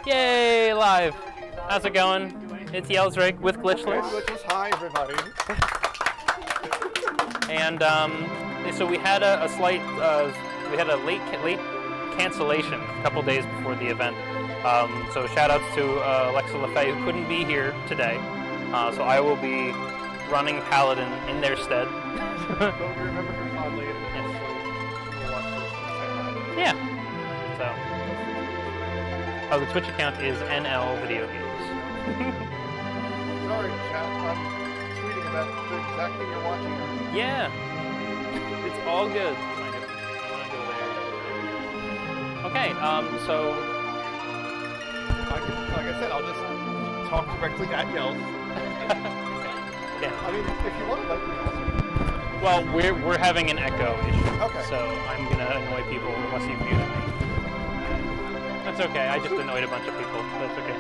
Yay, live. How's it going? It's Yelsraek with Glitchless. Hi, everybody. And so we had a slight, we had a late cancellation a couple days before the event. So shout outs to Alexa LaFay, who couldn't be here today. So I will be running Paladin in their stead. Don't remember her fondly. Yeah. So. Oh, the Twitch account is NL Video Games. Sorry, chat. I'm tweeting about the exact thing you're watching. Yeah. It's all good. Okay, so... Like I said, I'll just talk directly at Yells. Yeah. I mean, if you want to let me also. Well, we're having an echo issue. Okay. So I'm going to annoy people unless you mute me. That's okay, I just annoyed a bunch of people. That's okay.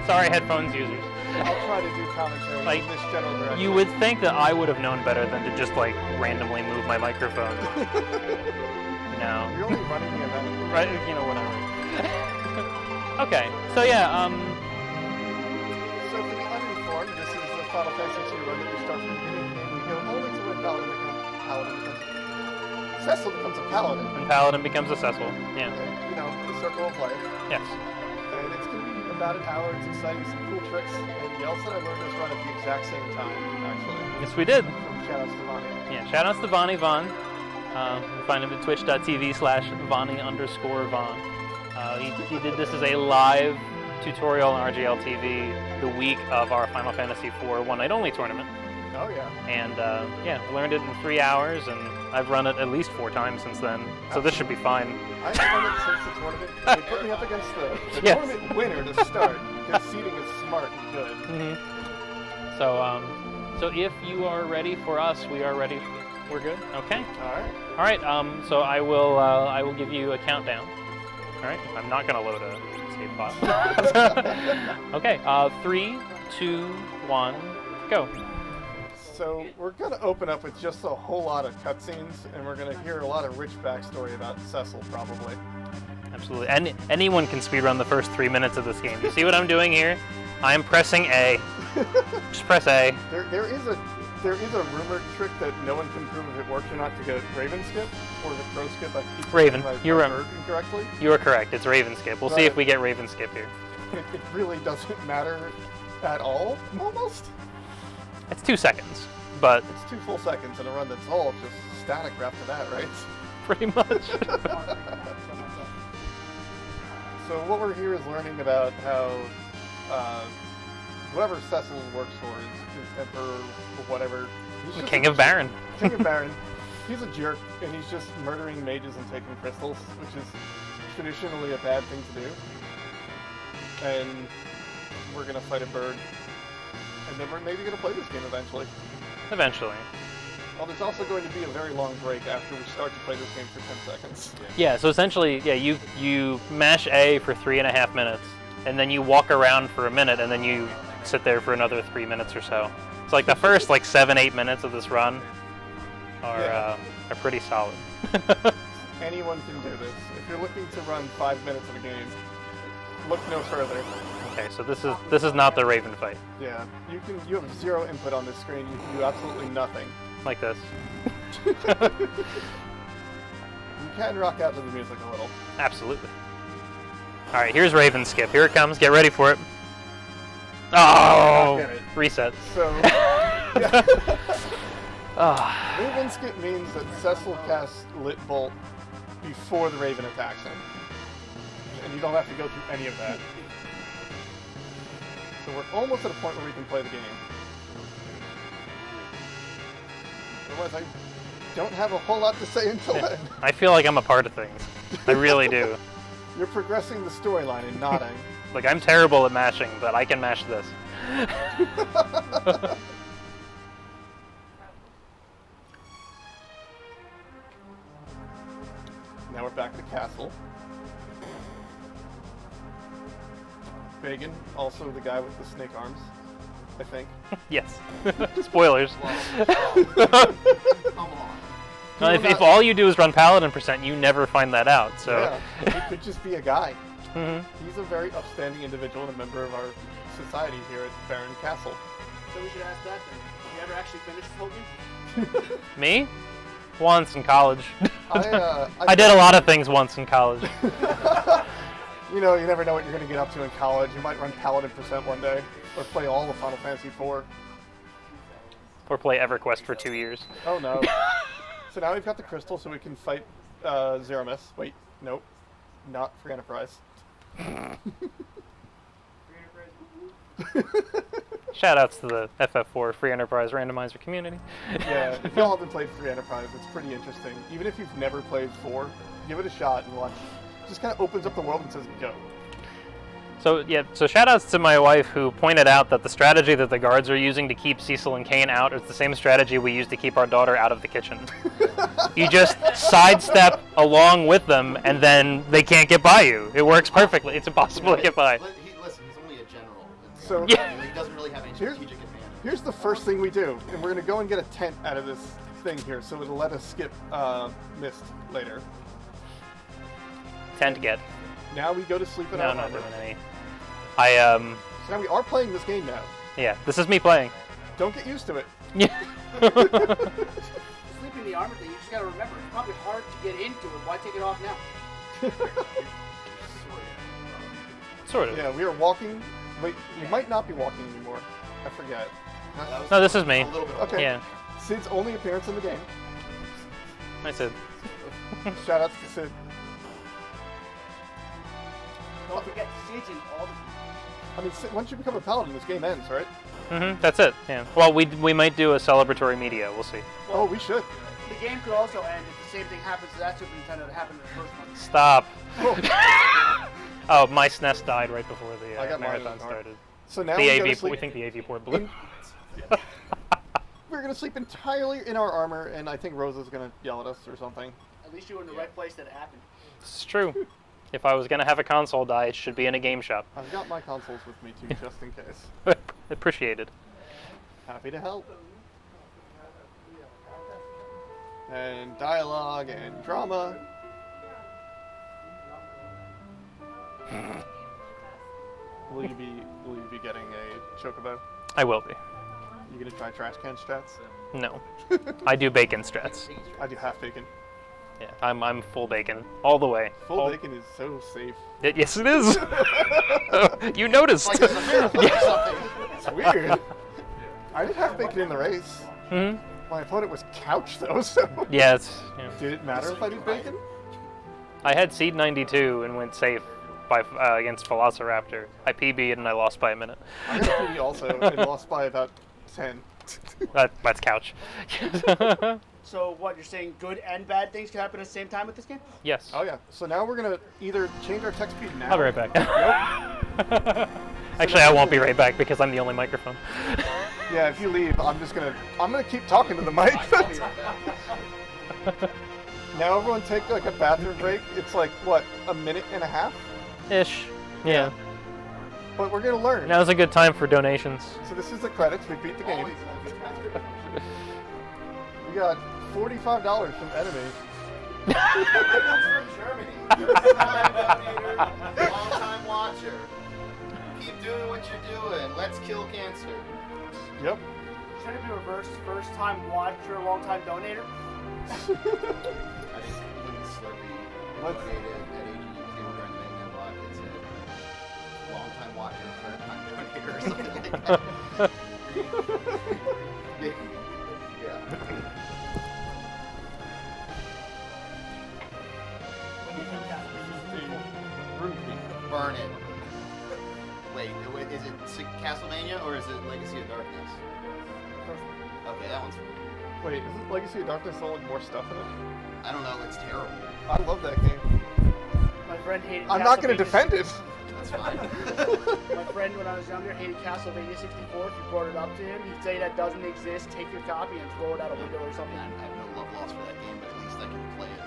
Sorry, headphones users. I'll try to do commentary in this general direction. You would think that I would have known better than to just, like, randomly move my microphone. No. You're only running the event. Right, you know, whatever. Okay, so yeah, So for the uninformed, this is the Final Fantasy II run that we start from the beginning, and we go only to when Paladin becomes Cecil becomes a Paladin. And Paladin becomes a Cecil, yeah. And, you know, the circle of life. Yes. And it's going to be about an hour, it's exciting, some cool tricks, and Yell said I learned this run at the exact same time, actually. Yes, we did. From shoutouts to Vonnie. Yeah, shoutouts to Vonnie Von. Find him at twitch.tv/Vonnie_Von. He did this as a live tutorial on RGL TV the week of our Final Fantasy IV one night only tournament. Oh yeah. And yeah, learned it in 3 hours, and I've run it at least 4 times since then. So this should be fine. I've run it since the tournament. They put me up against the Yes. tournament winner to start, because seeding is smart and good. Mm-hmm. So so if you are ready for us, we are ready. We're good. Okay. All All right. right. So I will give you a countdown. All right. I'm not gonna load a save file. Okay. 3, 2, 1, go. So we're going to open up with just a whole lot of cutscenes, and we're going to hear a lot of rich backstory about Cecil, probably. Absolutely. And anyone can speedrun the first 3 minutes of this game. You see what I'm doing here? I'm pressing A. Just press A. There is a rumored trick that no one can prove if it works or not to get Raven skip or the crow skip. I keep Raven. You're right. Incorrectly. You are correct. It's Raven skip. We'll see if we get Raven skip here. It really doesn't matter at all, almost. It's 2 seconds, but it's 2 full seconds in a run that's all just static after that, right? Pretty much. So what we're here is learning about how whoever Cecil works for is Emperor or whatever. The King of Baron. King of Baron. He's a jerk, and he's just murdering mages and taking crystals, which is traditionally a bad thing to do. And we're gonna fight a bird. And then we're maybe going to play this game eventually. Eventually. Well, there's also going to be a very long break after we start to play this game for 10 seconds. Yeah, so essentially, yeah, you mash A for 3.5 minutes, and then you walk around for a minute, and then you sit there for another 3 minutes or so. It's like the first 7-8 minutes of this run are pretty solid. Anyone can do this. If you're looking to run 5 minutes of a game, look no further. Okay, so this is not the Raven fight. Yeah, you have 0 input on this screen. You can do absolutely nothing. Like this. You can rock out to the music a little. Absolutely. All right, here's Raven skip. Here it comes. Get ready for it. Oh, reset. So, yeah. Raven skip means that Cecil casts Lit Bolt before the Raven attacks him, and you don't have to go through any of that. So we're almost at a point where we can play the game. Otherwise, I don't have a whole lot to say until then. I feel like I'm a part of things. I really do. You're progressing the storyline and nodding. Like, I'm terrible at mashing, but I can mash this. Now we're back at the castle. Bacon, also the guy with the snake arms, I think. Yes. Spoilers. Come on. Well, if all you do is run Paladin %, you never find that out. So. Yeah, he could just be a guy. Mhm. He's a very upstanding individual and a member of our society here at Baron Castle. So we should ask that then. Have you ever actually finished smoking? Me? Once in college. I did a lot of things once in college. You know, you never know what you're going to get up to in college. You might run Paladin % one day, or play all of Final Fantasy IV. Or play EverQuest for 2 years. Oh no. So now we've got the crystal so we can fight Zeramis. Wait, nope. Not Free Enterprise. Shoutouts to the FF4 Free Enterprise Randomizer community. Yeah, if y'all haven't played Free Enterprise, it's pretty interesting. Even if you've never played 4, give it a shot and watch. It just kind of opens up the world and says, go. So shoutouts to my wife who pointed out that the strategy that the guards are using to keep Cecil and Kane out is the same strategy we use to keep our daughter out of the kitchen. You just sidestep along with them and then they can't get by you. It works perfectly. It's impossible to get by. Listen, he's only a general. So Yeah. He doesn't really have any strategic advantage. here's the first thing we do, and we're going to go and get a tent out of this thing here, so it'll let us skip Mist later. Tent get. Now we go to sleep in No, our not armor. doing any. So now we are playing this game now. Yeah, this is me playing. Don't get used to it. Yeah. Sleeping in the armor thing, you just gotta remember, it's probably hard to get into it. Why take it off now? Sort of. Yeah, we are walking. Wait, we might not be walking anymore. I forget. No, this is me. A little bit. Okay. Yeah. Sid's only appearance in the game. I said. Shoutouts to Sid. Don't forget Sid's in all the... I mean, Sid, once you become a paladin, this game ends, right? That's it. Yeah. Well, we might do a celebratory media. We'll see. Oh, we should. The game could also end if the same thing happens to that Super Nintendo that happened in the first one. Stop. Oh. Oh, my SNES died right before the I got mine in the marathon car. started. So now The we go to AV. sleep. We think the AV port blew. We're gonna sleep entirely in our armor, and I think Rosa's gonna yell at us or something. At least you were in the right place that it happened. This is true. If I was gonna have a console die, it should be in a game shop. I've got my consoles with me too, just in case. Appreciated. Happy to help. And dialogue and drama. Will you be getting a chocobo? I will be. You gonna try trash can strats? No. I do bacon strats. I do half bacon. Yeah, I'm full bacon all the way. Full bacon is so safe. Yes, it is. You noticed. Like there's a marathon or something. It's weird. I did half bacon in the race. Hmm. My opponent was couch though, so. Yeah, Did it matter if I did bacon? I had seed 92 and went safe by against Velociraptor. I PB'd and I lost by a minute. I got a PD also and lost by about 10. That's couch. So what, you're saying good and bad things can happen at the same time with this game? Yes. Oh yeah. So now we're gonna either change our text speed now. I'll be right back. Actually, I won't be right back because I'm the only microphone. Yeah, if you leave, I'm gonna keep talking to the mic. Now everyone take like a bathroom break. It's like what, a minute and a half? Ish. Yeah. But we're gonna learn. Now's a good time for donations. So this is the credits. We beat the game. We got $45 from enemy. From Germany. Long time watcher. Keep doing what you're doing. Let's kill cancer. Yep. Should it be reversed? First time watcher, long time donator? I think when Slurpee donated at AGU, they were running that block that said long time watcher, first time donator or something like that. Yeah. Burn it. Wait, is it Castlevania or is it Legacy of Darkness? Okay, that one's. Wait, isn't Legacy of Darkness only more stuff in it? I don't know. It's terrible. I love that game. My friend hated I'm not gonna Castlevania defend it. That's fine. My friend, when I was younger, hated Castlevania 64. If you brought it up to him, he'd say that doesn't exist, take your copy and throw it out a window or something. Man, I have no love lost for that game, but at least I can play it.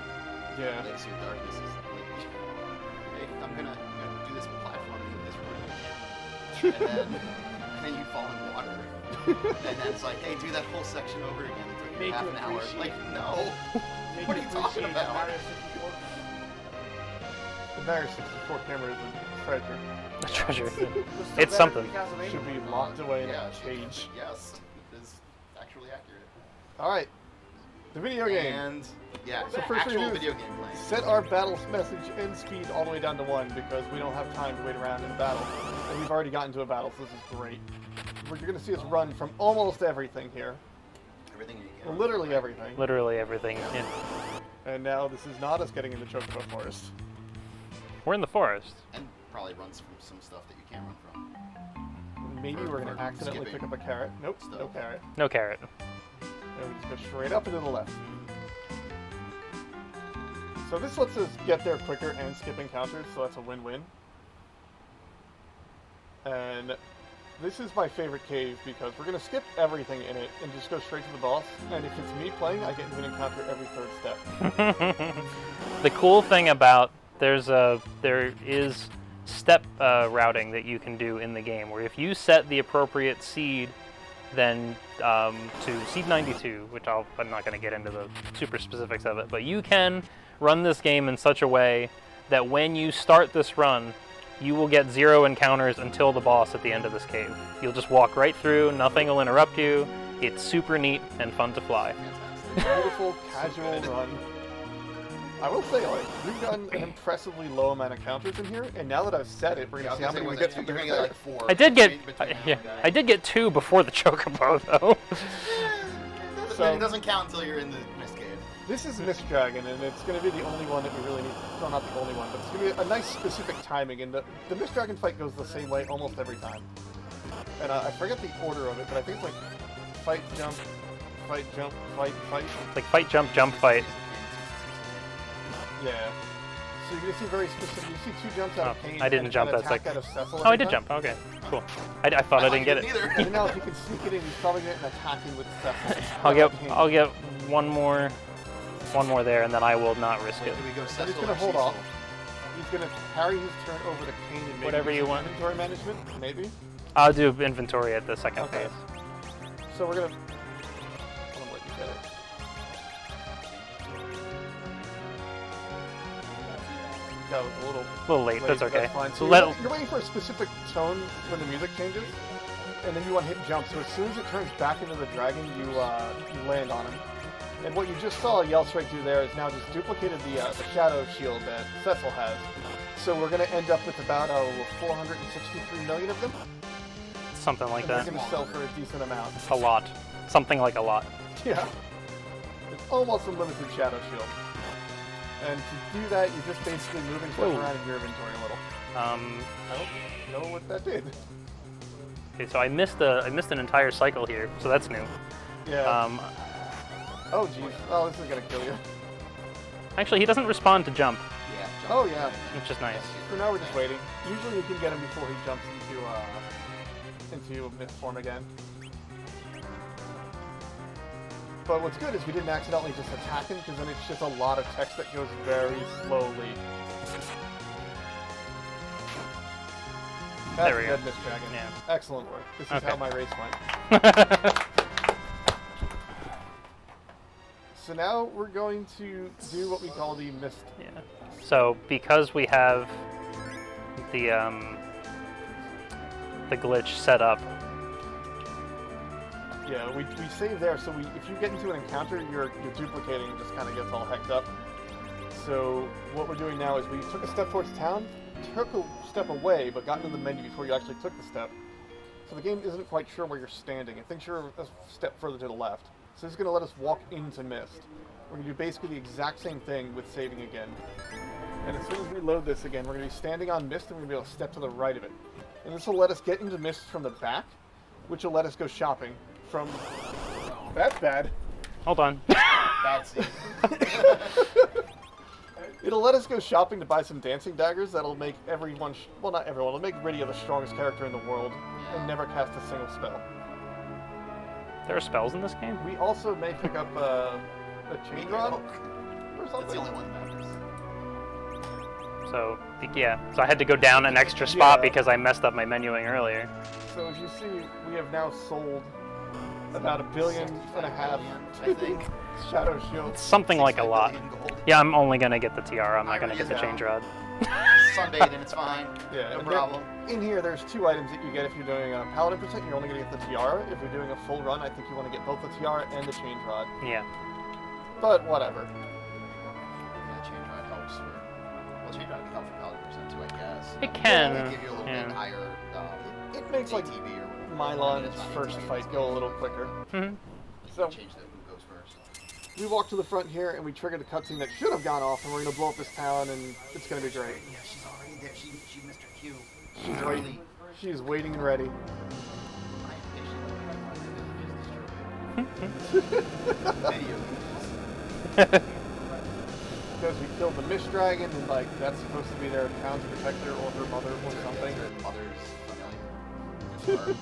Yeah. Legacy of Darkness is like, hey, I'm gonna do this platforming with this room, and then you fall in water, and then it's like, hey, do that whole section over again. It's like, Make half you an hour. appreciate- Like, no. Make What are you talking appreciate about? Mario 64. The Mario 64 camera is a treasure. A treasure. Was still It's better something. than Castlevania. Should be locked away in Yeah, a cage. Yes, it is actually accurate. Alright. The video game. And, yeah, So first actual we do is video game playing. Set our battle message and speed all the way down to 1 because we don't have time to wait around in a battle. And we've already gotten to a battle, so this is great. You're going to see us run from almost everything here. Everything you Well, can. literally everything. Literally everything. Yeah. And now this is not us getting into Chocobo Forest. We're in the forest. And probably runs from some stuff that you can't run from. Maybe we're going Or to accidentally skipping. pick up a carrot. Nope, no Stuff. carrot. No carrot. And we just go straight up and to the left. So this lets us get there quicker and skip encounters, so that's a win-win. And this is my favorite cave because we're going to skip everything in it and just go straight to the boss. And if it's me playing, I get into an encounter every third step. The cool thing about there is step routing that you can do in the game, where if you set the appropriate seed, then to seed 92, which I'm not going to get into the super specifics of it, but you can run this game in such a way that when you start this run, you will get 0 encounters until the boss at the end of this cave. You'll just walk right through, nothing will interrupt you. It's super neat and fun to fly. Fantastic. Beautiful, casual run. I will say, like, we've gotten an impressively low amount of counters in here, and now that I've said it, we're Yeah, I going was to see how gonna many say, we was get that through two? You're gonna get like 4. I did get, between now and I did get 2 before the Chocobo though. So- it doesn't count until you're in the mist cave. This is Mist Dragon, and it's going to be the only one that we really need. No, not the only one, but it's going to be a nice specific timing. And the Mist Dragon fight goes the same way almost every time. And I forget the order of it, but I think it's like fight, jump, fight, jump, fight, fight. It's like fight, jump, jump, fight. Yeah. So you're going to see very specific. You see 2 jumps out of Oh, Kane. I didn't and jump, an that's attack like- out of Cecil Oh, I every did time. jump. Okay, cool. I thought I didn't get it. Either. And now if you can sneak it in, he's probably going to attack you with Cecil. I'll get one more there, and then I will not risk it. Do we go I'm Cecil just going to or hold Cecil? off. He's going to carry his turn over to Kane and maybe Whatever do you some want. inventory management, maybe. I'll do inventory at the second Okay. phase. So we're going to... I'm going to let you get it. That was a little... A little late. That's okay. fine. So So let you're waiting for a specific tone when the music changes, and then you want to hit jump. So as soon as it turns back into the dragon, you land on him. And what you just saw yelsraek do there is now just duplicated the shadow shield that Cecil has. So we're going to end up with about 463 million of them. something like and they're that. going to sell for a decent amount. A lot. Something like a lot. Yeah. It's almost unlimited shadow shield. And to do that, you're just basically moving stuff Whoa. around in your inventory a little. I don't know what that did. Okay, so I missed an entire cycle here, so that's new. Yeah. Oh, jeez. Oh, this is going to kill you. Actually, he doesn't respond to jump, Yeah. Jump. Oh, yeah. which is nice. For now, we're just waiting. Usually you can get him before he jumps into myth form again. But what's good is we didn't accidentally just attack him, because then it's just a lot of text that goes very slowly. That's There we go. good, Miss Dragon. Yeah. Excellent work. This is Okay. how my race went. So now we're going to do what we call the mist. Yeah. So because we have the glitch set up, Yeah, we save there, so if you get into an encounter, your duplicating just kind of gets all hecked up. So what we're doing now is we took a step towards town, took a step away, but got into the menu before you actually took the step. So the game isn't quite sure where you're standing. It thinks you're a step further to the left. So it's going to let us walk into Mist. We're going to do basically the exact same thing with saving again. And as soon as we load this again, we're going to be standing on Mist, and we're going to be able to step to the right of it. And this will let us get into Mist from the back, which will let us go shopping from... That's bad. hold on. Bad scene. It'll let us go shopping to buy some dancing daggers that'll make everyone... well, not everyone. It'll make Riddia the strongest character in the world and never cast a single spell. There are spells in this game? We also may pick up a chain rod or That's something. the only one that matters. So, yeah. So I had to go down an extra spot Yeah. because I messed up my menuing earlier. So as you see, we have now sold about 1.5 billion I think. shadow shields. Something like a 65 lot. billion gold. Yeah, I'm only gonna get the TR. I'm not gonna Irony get is the down. change rod. Sunbathing, it's fine. Yeah, No and problem. In here, there's 2 items that you get if you're doing a Paladin percent. You're only going to get the TR. If you're doing a full run, I think you want to get both the TR and the change rod. Yeah. But whatever. Yeah, change rod helps for. Well, change rod can help for Paladin percent too, I guess. It can. They give you a little Yeah. bit higher. It makes like ATB or whatever. Mylon's It's not first ATB, fight it's go a little quicker. Hmm. So change the who goes first. we walk to the front here and we trigger the cutscene that should have gone off, and we're going to blow up this town, and it's going to be great. Yeah, she's already there. She missed her cue. She's She's waiting. She's waiting and ready. Video. Because we killed the Mist Dragon, and like that's supposed to be their town's protector or her mother or something. Her mother's familiar.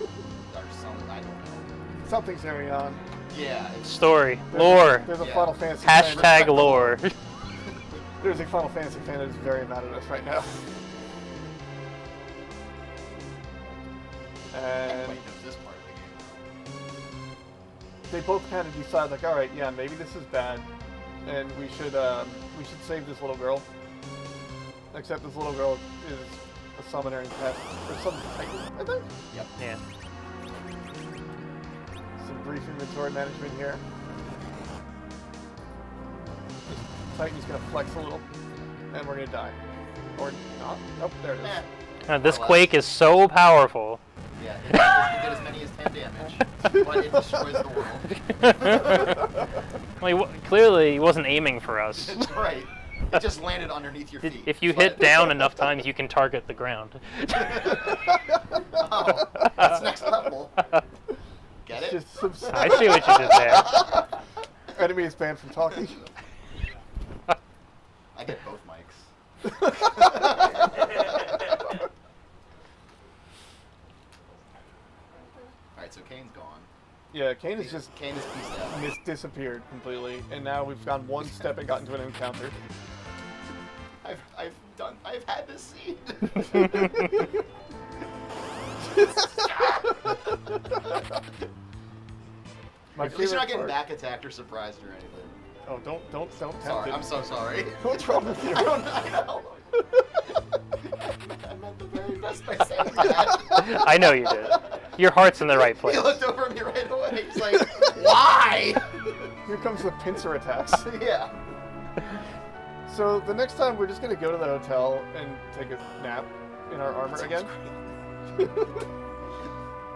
Or something, I don't know. Something's going on. Yeah, it's Story. Lore. There's a Yeah. Final Fantasy fan. Hashtag lore. There's a Final Fantasy fan that is very mad at us right now. And everybody knows this part of the game. they both kind of decide like, all right, yeah, maybe this is bad, and we should save this little girl. Except this little girl is a summoner and pet or some titan, I think. Yep. Yeah. Some brief inventory management here. This titan's gonna flex a little, and we're gonna die, or not. Oh, there it is. Eh. This quake is so powerful. Yeah, it did as many as 10 damage, but it destroys the world. Well, clearly, he wasn't aiming for us. That's right. It just landed underneath your feet. If you but- hit down enough times, you can target the ground. Oh, that's next level. Get It's it? just some I see what you did there. enemy is banned from talking. I get both mics. Alright, so Kane's gone. Yeah, Kane is just Kane is pieced out. disappeared completely, and now we've gone one step and got into an encounter. I've had this scene. My At least you're not favorite getting part- back attacked or surprised or anything. Oh, don't tempt Sorry, it. I'm so sorry. What's wrong with you? I know. I meant the very best by saying that. I know you did. Your heart's in the right place. He looked over at me right away. He's like, why? Here comes the pincer attacks. Yeah. So the next time we're just gonna go to the hotel and take a nap in our armor again.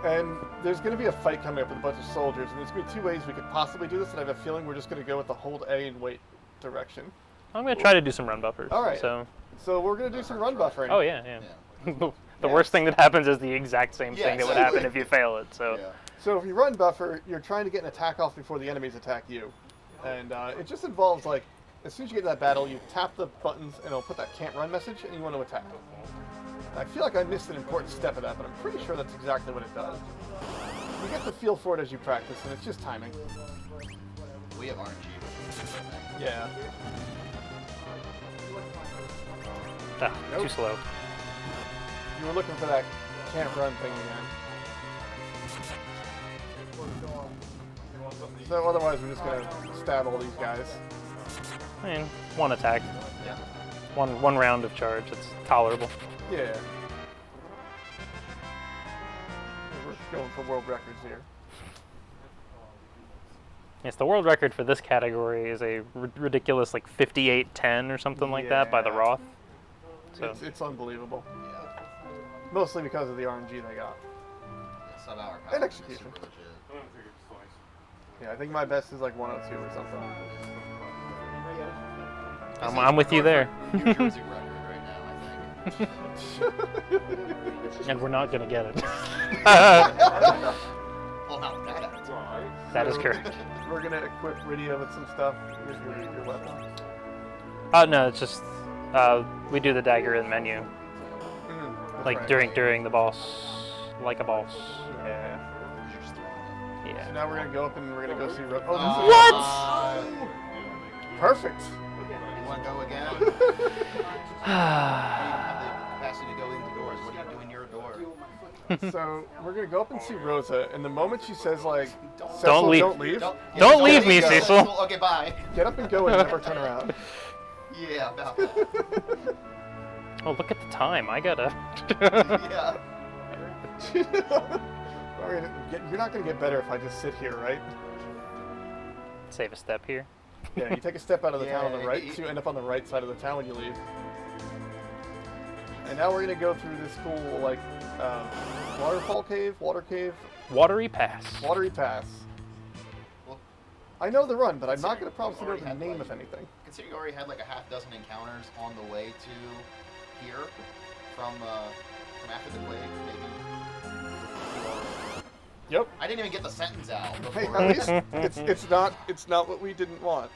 And there's gonna be a fight coming up with a bunch of soldiers, and there's gonna be 2 ways we could possibly do this, and I have a feeling we're just gonna go with the hold A and wait direction. I'm gonna try to do some run buffers. All right. So. So we're gonna do some run buffering. Oh yeah, yeah. Yeah. The worst thing that happens is the exact same Yeah, thing that would happen exactly. if you fail it. So. Yeah. So if you run buffer, you're trying to get an attack off before the enemies attack you. And it just involves, like, as soon as you get to that battle, you tap the buttons and it'll put that can't run message and you want to attack. I feel like I missed an important step of that, but I'm pretty sure that's exactly what it does. You get the feel for it as you practice, and it's just timing. We have RNG. Yeah. Ah, Nope. Too slow. You were looking for that can't run thing again. So otherwise we're just going to stab all these guys. I mean, one attack, Yeah. one round of charge. It's tolerable. Yeah. We're going for world records here. Yes, the world record for this category is a ridiculous like 58:10 or something like that by the Yeah. Roth. So It's unbelievable. Yeah. Mostly because of the RNG they got. Some hour And execution. super legit. Yeah, I think my best is like 102 or something. I'm with you there. New Jersey record right now, I think. And we're not gonna get it. Well, not that. That is correct. We're gonna equip Rydia with some stuff. Here's your weapon. Oh no, it's just we do the dagger in the menu, That's like right. during the boss, like a boss. Yeah. You're just throwing it. So Yeah. now we're gonna go up and we're gonna go see. Oh, What? Perfect. You want to go again? You don't have the capacity to go into doors. What do you do in your door? So we're gonna go up and see Rosa, and the moment she says like, Don't Cecil, leave. don't leave, Don't leave me, go. Cecil. Okay, bye. get up and go and never turn around. Yeah, about that. Oh, look at the time. I gotta. Yeah. You're not gonna get better if I just sit here, right? Save a step here. Yeah, you take a step out of the town on the Yeah, right, so you end up on the right side of the town when you leave. And now we're gonna go through this cool, like, waterfall cave, water cave, Watery pass. watery pass. Well, I know the run, but I'm not gonna promise to know already the had, name like- of anything. considering you already had like a half dozen encounters on the way to here from after the quake, maybe. Yep. I didn't even get the sentence out Hey, before. at least it's not what we didn't want.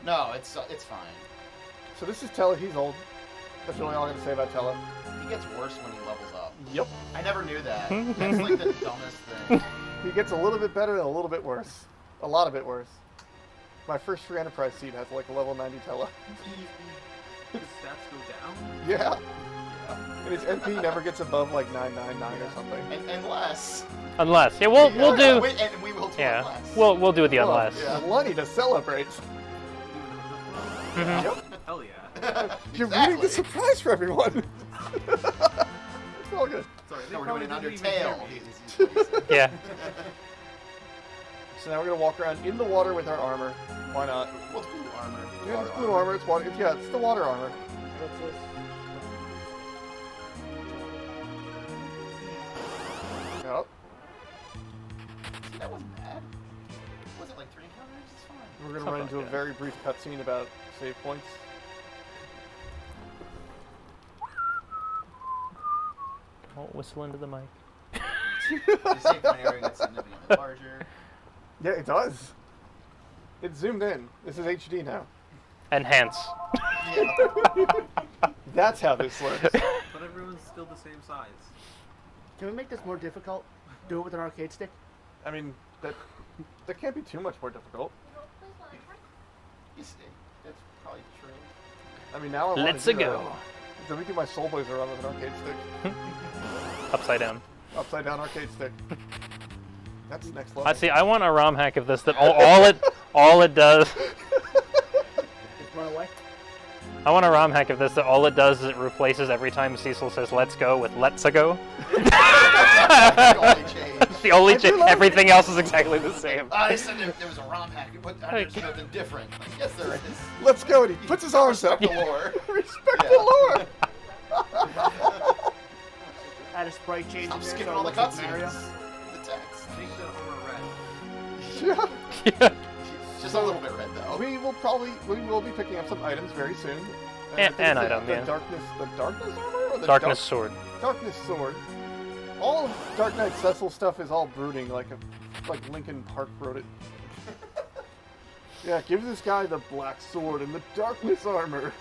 No, it's fine. So this is Tella. He's old. That's really all I'm gonna say about Tella. He gets worse when he levels up. Yep. I never knew that. That's like the dumbest thing. He gets a little bit better and a little bit worse. A lot of it worse. My first free enterprise seat has like a level 90 Tella. His stats go down? Yeah. Yeah. And his MP never gets above like 999 or something. Unless. Unless, yeah, we'll do. And we will do Yeah, unless. we'll do the Well, unless. yeah. Plenty to celebrate. Mhm. Yep. Hell yeah. You're Exactly. ruining the surprise for everyone. It's all good. Sorry, they No, we're probably doing an didn't even hear Undertale. me. is what he said. Yeah. So now we're gonna walk around in the water with our armor. Why not? What's blue armor? Yeah, it's blue armor. It's water. Yeah, it's the water armor. Yep. See, that wasn't bad. Was it like 3 encounters? It's fine. We're gonna Something run into like a that. very brief cutscene about save points. Won't whistle into the mic. The save point area gets significantly larger. Yeah, it does. It's zoomed in. This is HD now. Enhance. Yeah. That's how this works. But everyone's still the same size. Can we make this more difficult? Do it with an arcade stick? I mean, that can't be too much more difficult. You see, that's probably true. I mean, now I want Let's to do go. that. Let me do my Soul Blazer run with an arcade stick. Upside down. Upside down arcade stick. That's next level. I see. I want a ROM hack of this that all it does. Just run away? I want a ROM hack of this that all it does is it replaces every time Cecil says "Let's go" with "Let's go." That's the only change. It's the only I do change. love Everything else is exactly the same. I said there was a ROM hack, but I did something different. Like, yes, there is. Let's go. And he puts his arms up. Respect the lore. Respect Yeah. the lore. Add a sprite change I'm in there skipping so all it the looks like Mario. cutscenes. The text. Make the armor red. Yeah. Yeah. Just a little bit red though. We will be picking up some items very soon. An I think it's item, the yeah. darkness armor or the Darkness sword. Darkness sword. All of Dark Knight Cecil stuff is all brooding, like Linkin Park wrote it. Yeah, give this guy the black sword and the darkness armor.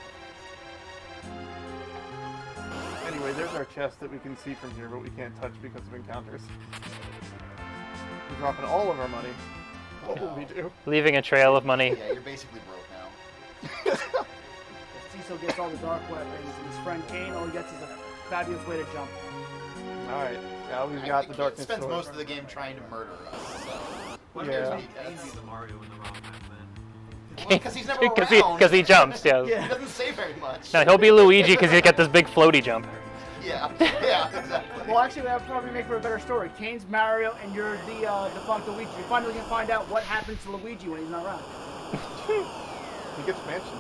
Anyway, there's our chest that we can see from here, but we can't touch because of encounters. We're dropping all of our money. What will we do? Leaving a trail of money. Yeah, you're basically broke now. Cecil gets all the dark weapons, and his friend Kane, all he gets is a fabulous way to jump. Alright, now we've got the He darkness spends sword. most of the game trying to murder us. So. Why Yeah. does Kane be the Mario in the ROM hack then? Well, because he's never around. Because he jumps. Yeah. He doesn't say very much. No, he'll be Luigi because he's got this big floaty jump. Yeah, yeah, exactly. Well, actually, that would probably make for a better story. Kane's Mario, and you're the defunct Luigi. You're finally going to find out what happens to Luigi when he's not around. He gets mansions.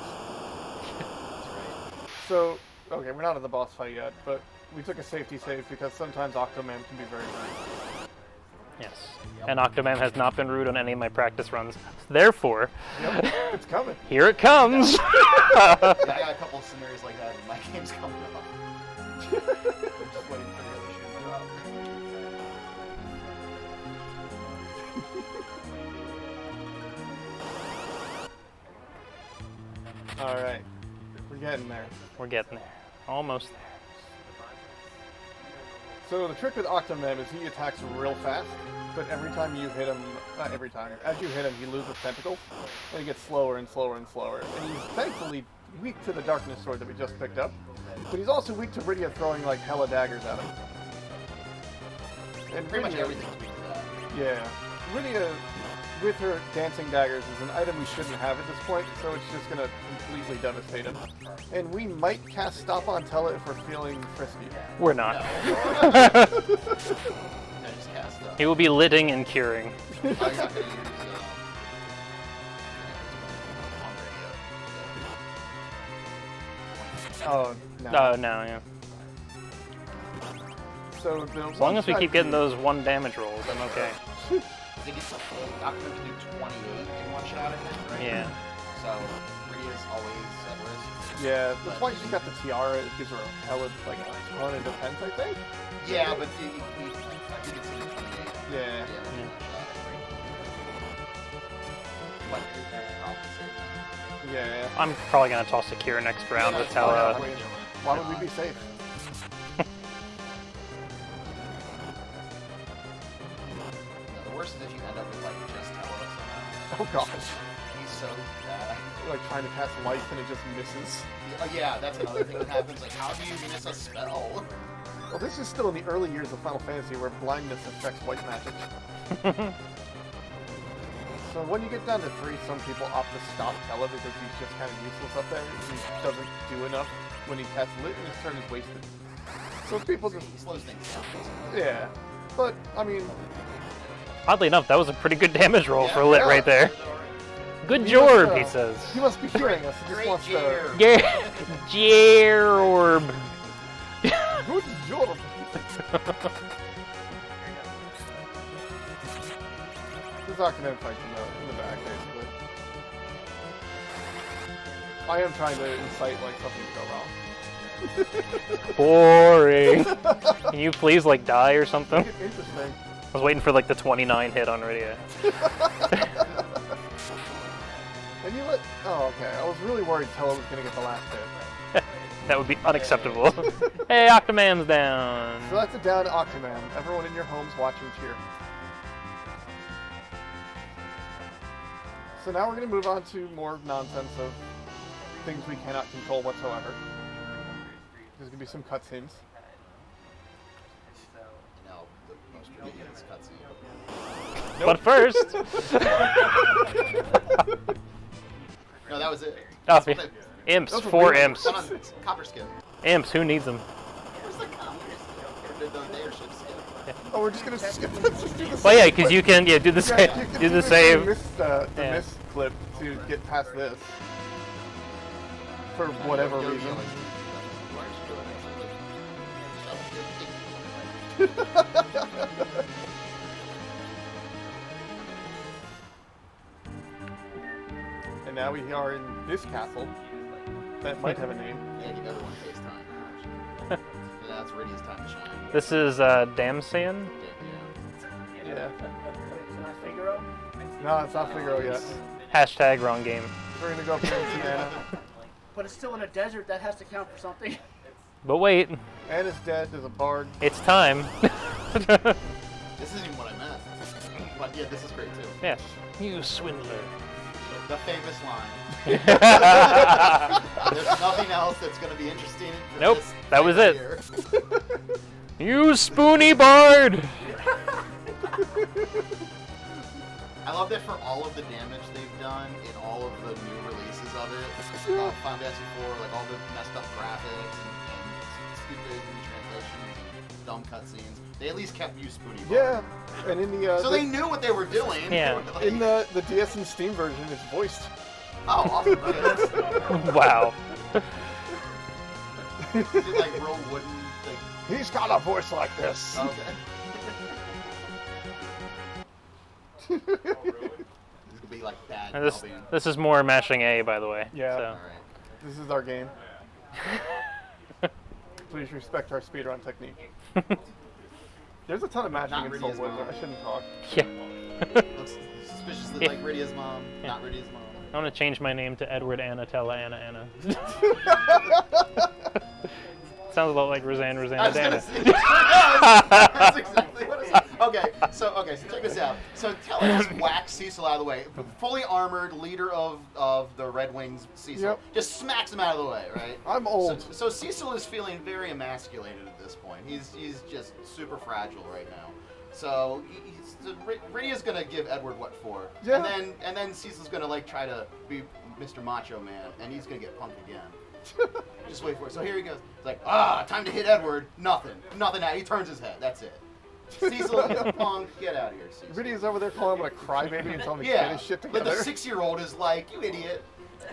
That's right. So, okay, we're not in the boss fight yet, but we took a safety save because sometimes Octoman can be very rude. Yes. And Octoman has not been rude on any of my practice runs. Therefore, Yep, it's coming. here it comes. Yeah, I got a couple of scenarios like that in my games coming up. I'm just waiting for the other shoe to drop. Alright, we're getting there. We're getting there. Almost there. So the trick with Octoman is he attacks real fast, but every time you hit him, not every time, as you hit him, he loses tentacles, and he gets slower and slower and slower. And he's thankfully weak to the darkness sword that we just picked up, but he's also weak to Rydia throwing like hella daggers at him. And Pretty much Rydia- everything's weak to that. Yeah. Rydia, with her dancing daggers, is an item we shouldn't have at this point, so it's just gonna completely devastate him. And we might cast Stop on Tella if we're feeling frisky. We're not. I just cast He will be litting and curing. I'm not gonna use on radio. Oh, no. Oh, no, yeah. So the As long as we keep getting those 1 damage rolls, I'm okay. I think it's Document can do 28 in one shot, I think, right? Yeah. So, Rydia's always at risk. Yeah, that's why she's got the tiara. It gives her a hella, like, a ton of defense, I think. Yeah, but I think it's in 28. Yeah. Yeah, one shot, I think. But it compensates. Yeah. I'm probably going to toss a cure next round with Tella. Why would we be safe? The worst is if you end up with, like, just Tella somehow. Oh gosh. He's so bad. Like trying to cast life and it just misses. Yeah, that's another thing that happens. Like, how do you miss a spell? Well, this is still in the early years of Final Fantasy where blindness affects white magic. So when you get down to 3, some people opt to stop Tella because he's just kind of useless up there. He doesn't do enough when he casts Lit and his turn is wasted. So people just... He slows things down, basically. Yeah. But, I mean... Oddly enough, that was a pretty good damage roll Yeah, for Lit yeah. right there. Good He jorb, must, he says. He must be hearing us. He just Great wants to... cheer. Jorb. Good job. There's Octodad fights in the back, basically. I am trying to incite, like, something to go wrong. Boring. Can you please, like, die or something? Interesting. I was waiting for, like, the 29 hit on Rydia. And you let... Oh, okay. I was really worried Tella was going to get the last hit. That would be unacceptable. Hey, Octoman's down. So that's a down to Octoman. Everyone in your homes watching cheer. So now we're going to move on to more nonsense of things we cannot control whatsoever. There's going to be some cutscenes. No, the most ridiculous cutscene. But first... No, that was it. Oh, That's what they- imps. Those were 4 real. imps. Hold on, copper skin. Imps, who needs them? Where's the copper skin? The airship skin. Oh, we're just going to skip let's just do the Well, yeah, save because you clip. can, do the Yeah, save. you can Do the the save. The Yeah. miss clip to get past this. For whatever Go reason. jealous. And now we are in this castle that might have a name. Yeah, give everyone FaceTime. And now it's Rydia's time to shine. This is Damsian. Yeah. Is it not Figaro? No, it's not Figaro yet. Hashtag wrong game. We're gonna go for Anna. But it's still in a desert. That has to count for something. But wait, Anna's dead. There's a bard. it's time. This isn't even what I meant. But yeah, this is great too. Yes. You swindler. The famous line. There's nothing else that's going to be interesting. for Nope, this that was right it. here. You spoony bard! I love that for all of the damage they've done in all of the new releases of it, Final Fantasy IV, like all the messed up graphics and stupid retranslations and dumb cutscenes, they at least kept you Spoony Bard. Yeah. And in the So they knew what they were doing. Yeah. Like, in the DS and Steam version, it's voiced. oh, awesome. Okay. Wow. Is it like real wooden? Like, He's got a voice like this. okay. This could be like bad. And this, dubbing. this is more mashing A, by the way. Yeah. So. All right. This is our game. Please respect our speedrun technique. There's a ton of matching Not in Rydia's Soulblood, mom. but I shouldn't talk. Yeah. Looks suspiciously Yeah. like Rydia's mom, Yeah. not Rydia's mom. I want to change my name to Edward Anatella Anna. Sounds a lot like Roseanne I was Dana. gonna say, that's exactly what it is. Okay, so check this out. So tell us, whack Cecil out of the way. Fully armored, leader of the Red Wings, Cecil. Yep. Just smacks him out of the way, right? I'm old. So Cecil is feeling very emasculated at this point. He's just super fragile right now. So Rydia's gonna give Edward what for, Yeah. and then Cecil's gonna like try to be Mr. Macho Man, and he's gonna get punked again. Just wait for it. So here he goes. It's like, time to hit Edward. Nothing. He turns his head. That's it. Cecil is a punk. Get out of here, Cecil. Rydia's over there calling him a crybaby and telling him to get Yeah, his shit but together. the 6-year-old is like, you idiot.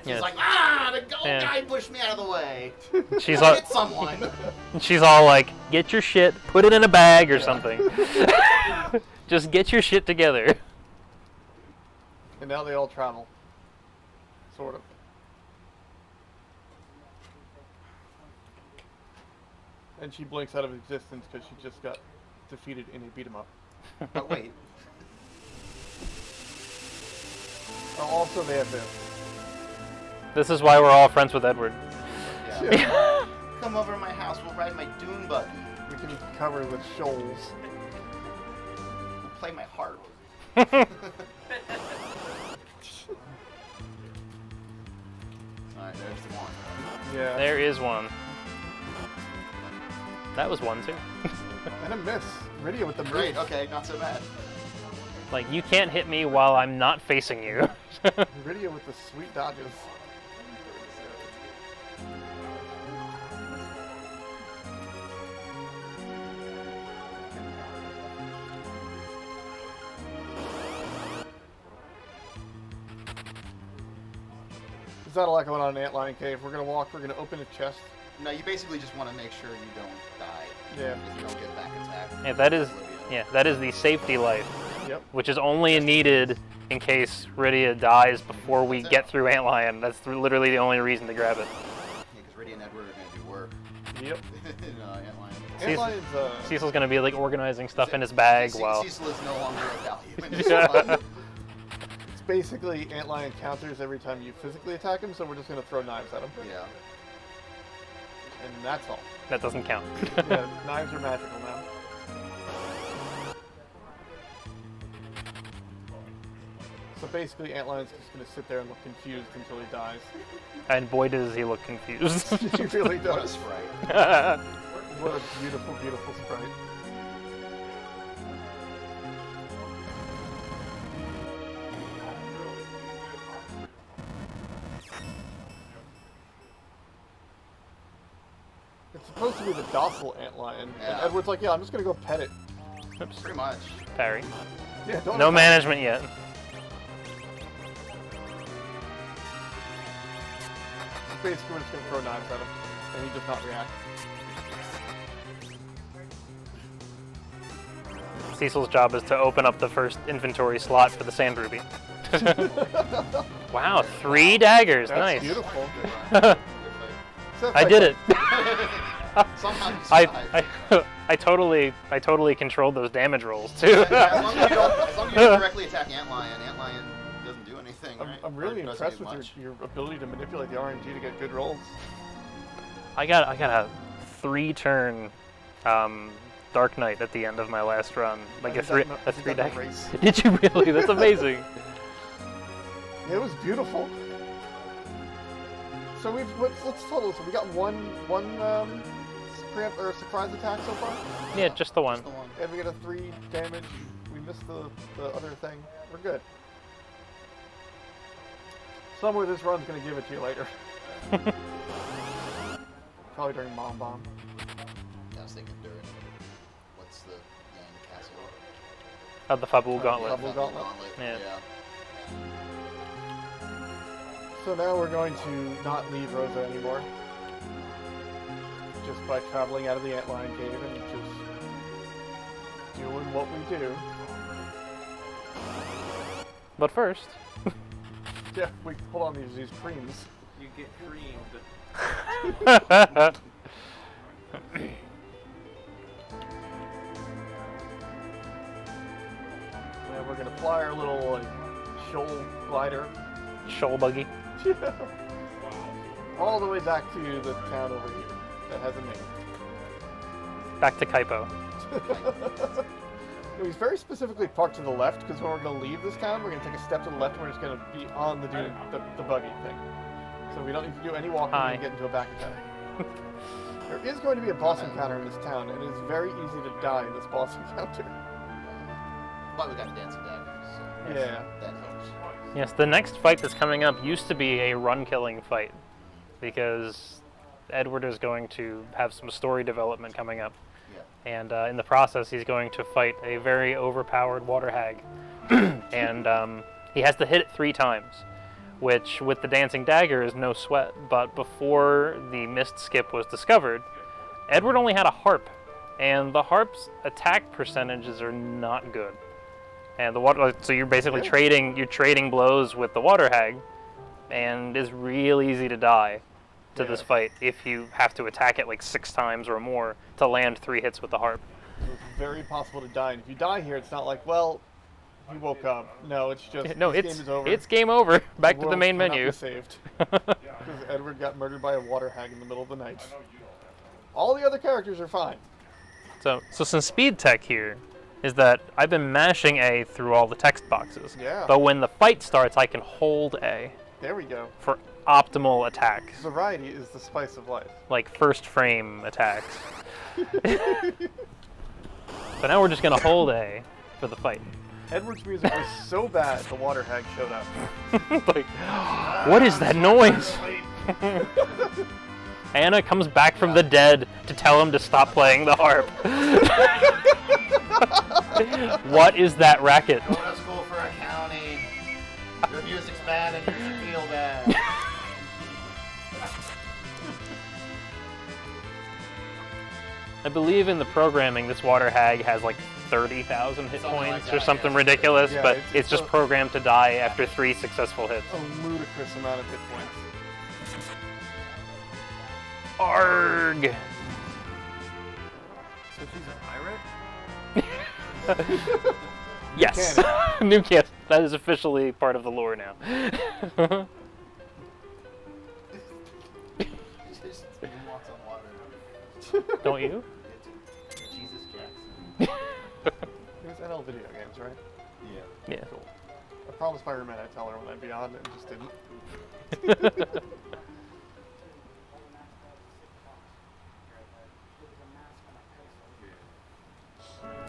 Yes. He's like, the gold Yeah. guy pushed me out of the way. She's I all, hit someone. she's all like, get your shit, put it in a bag or something. Just get your shit together. And now they all travel. Sort of. And she blinks out of existence because she just got defeated in a beat 'em up. But wait, Oh, also, they have this. This is why we're all friends with Edward. yeah. Come over to my house. We'll ride my dune buggy. We can cover with shoals. We'll play my harp. Alright, there's one. Yeah. There is one. That was one too. And a miss. Rydia with the Great. miss. Okay, not so bad. Like, you can't hit me while I'm not facing you. Rydia with the sweet dodges. There's not a lot going on in Antlion Cave. We're gonna walk, we're gonna open a chest. No, you basically just want to make sure you don't die. Yeah. If you don't get back attacked. Yeah, that is the safety life, Yep. which is only needed in case Rydia dies before we get through Antlion. That's literally the only reason to grab it. Yeah, because Rydia and Edward are going to do work. Yep. in Antlion. Antlion's, Cecil's gonna be like organizing stuff in his bag while. Cecil is no longer a value in this Yeah. one. it's basically Antlion counters every time you physically attack him, so we're just gonna throw knives at him. Yeah. And that's all. That doesn't count. Yeah, knives are magical now. So basically, Antlion's just gonna sit there and look confused until he dies. And boy, does he look confused. He really What a does. sprite. What a beautiful, beautiful sprite. It's supposed to be the docile antlion, and Yeah. Edward's like, "Yeah, I'm just gonna go pet it." Oops. Pretty much. Parry. Yeah, don't. No attack. management yet. Basically, we're just gonna throw knives at him, and he does not react. Cecil's job is to open up the first inventory slot for the sand ruby. Wow, 3 daggers. That's Nice. beautiful. Good fight. Except I like- did it. Somehow you survived. I totally controlled those damage rolls too. As long as you don't directly attack Antlion, Antlion doesn't do anything, right? I'm really Or doesn't impressed do with much. your ability to manipulate the RNG to get good rolls. I got a 3-turn Dark Knight at the end of my last run. Like I a did 3 that in the dagger. race. Did you really? That's amazing. It was beautiful. So let's total. So we got one surprise attack so far, Yeah, just the one. Just the one. and we get a 3 damage. We missed the other thing. We're good. Somewhere this run's gonna give it to you later. Probably during Mom Bomb. Yeah, I was thinking during. What's the name? Castle? Of the Fabul Gauntlet. Fabul Gauntlet. Yeah. So now we're going to not leave Rosa anymore. Just by traveling out of the Antlion Cave and just doing what we do. But first, Yeah, we hold on these creams. You get creamed. And we're gonna fly our little like shoal glider shoal buggy. all the way back to the town over here that has a name. Back to Kaipo. It was very specifically parked to the left because when we're going to leave this town, we're going to take a step to the left and we're just going to be on the buggy thing. So we don't need to do any walking Hi. and get into a back attack. There is going to be a boss encounter in this town, and it is very easy to die in this boss encounter. But we got the dancing daggers, so Yeah. that helps. Yes, the next fight that's coming up used to be a run-killing fight, because Edward is going to have some story development coming up. Yeah. And in the process, he's going to fight a very overpowered water hag. And he has to hit it 3 times, which with the dancing dagger is no sweat. But before the mist skip was discovered, Edward only had a harp, and the harp's attack percentages are not good. And the water, so you're basically trading blows with the water hag, and it's real easy to die to this fight if you have to attack it like 6 times or more to land 3 hits with the harp. So it's very possible to die. And if you die here, it's not like, well, you woke up. No, it's just No, this it's game is over. it's game over. Back to the world main cannot menu. Be saved because Edward got murdered by a water hag in the middle of the night. All the other characters are fine. So some speed tech here is that I've been mashing A through all the text boxes. Yeah. But when the fight starts, I can hold A There we go. for optimal attacks, Variety is the spice of life. like first frame attacks. So now we're just gonna hold A for the fight. Edward's music was so bad, the water hag showed up. Like, what is that noise? Anna comes back from the dead to tell him to stop playing the harp. What is that racket? Go to school for accounting. Your music's bad and you feel bad. I believe in the programming, this water hag has like 30,000 hit Something like points or that, something yeah. ridiculous, Yeah, but it's it's just a- programmed to die after 3 successful hits. A ludicrous amount of hit points. Arg! So she's a pirate? Yes! New canon. That is officially part of the lore now. Just walks on water. Don't you? Jesus Jackson. It was NL video games, right? Yeah. Yeah. Cool. I promised my roommate I'd tell her when I'd be on, and just didn't.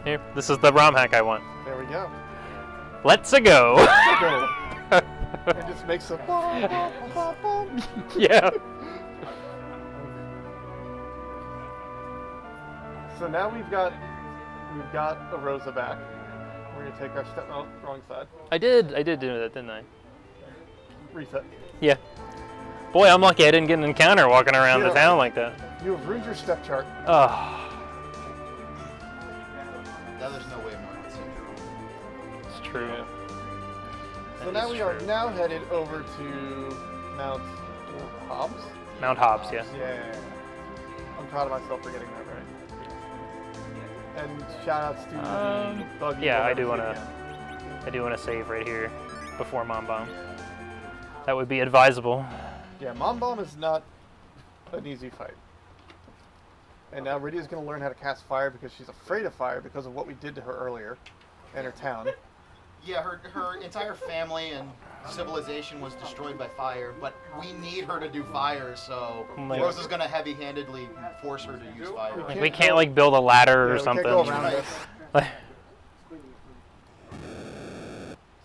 Here, this is the ROM hack I want. There we go. Let's-a go! Go. It just makes a bum, bum, bum, bum. Yeah. So now we've got a Rosa back. We're gonna take our step. Oh, wrong side. I did do that, didn't I? Reset. Yeah. Boy, I'm lucky I didn't get an encounter walking around the Yeah. town like that. You have ruined your step chart. Oh, Now there's no way more can see it's true. So That now is we are true. now headed over to Mount Hobbs. Mount Hobbs, yeah. Yeah. I'm proud of myself for getting that right. And shout outs to the buggy. yeah, I whatever do thing wanna- again. I do want to save right here before Mom Bomb. That would be advisable. Yeah, Mom Bomb is not an easy fight. And now Rydia's going to learn how to cast fire because she's afraid of fire because of what we did to her earlier in her town. Yeah, her entire family and civilization was destroyed by fire, but we need her to do fire, so Like- Rose is gonna heavy-handedly force her to use fire. Like, we can't like build a ladder or Yeah, we something. can't go around this. Like,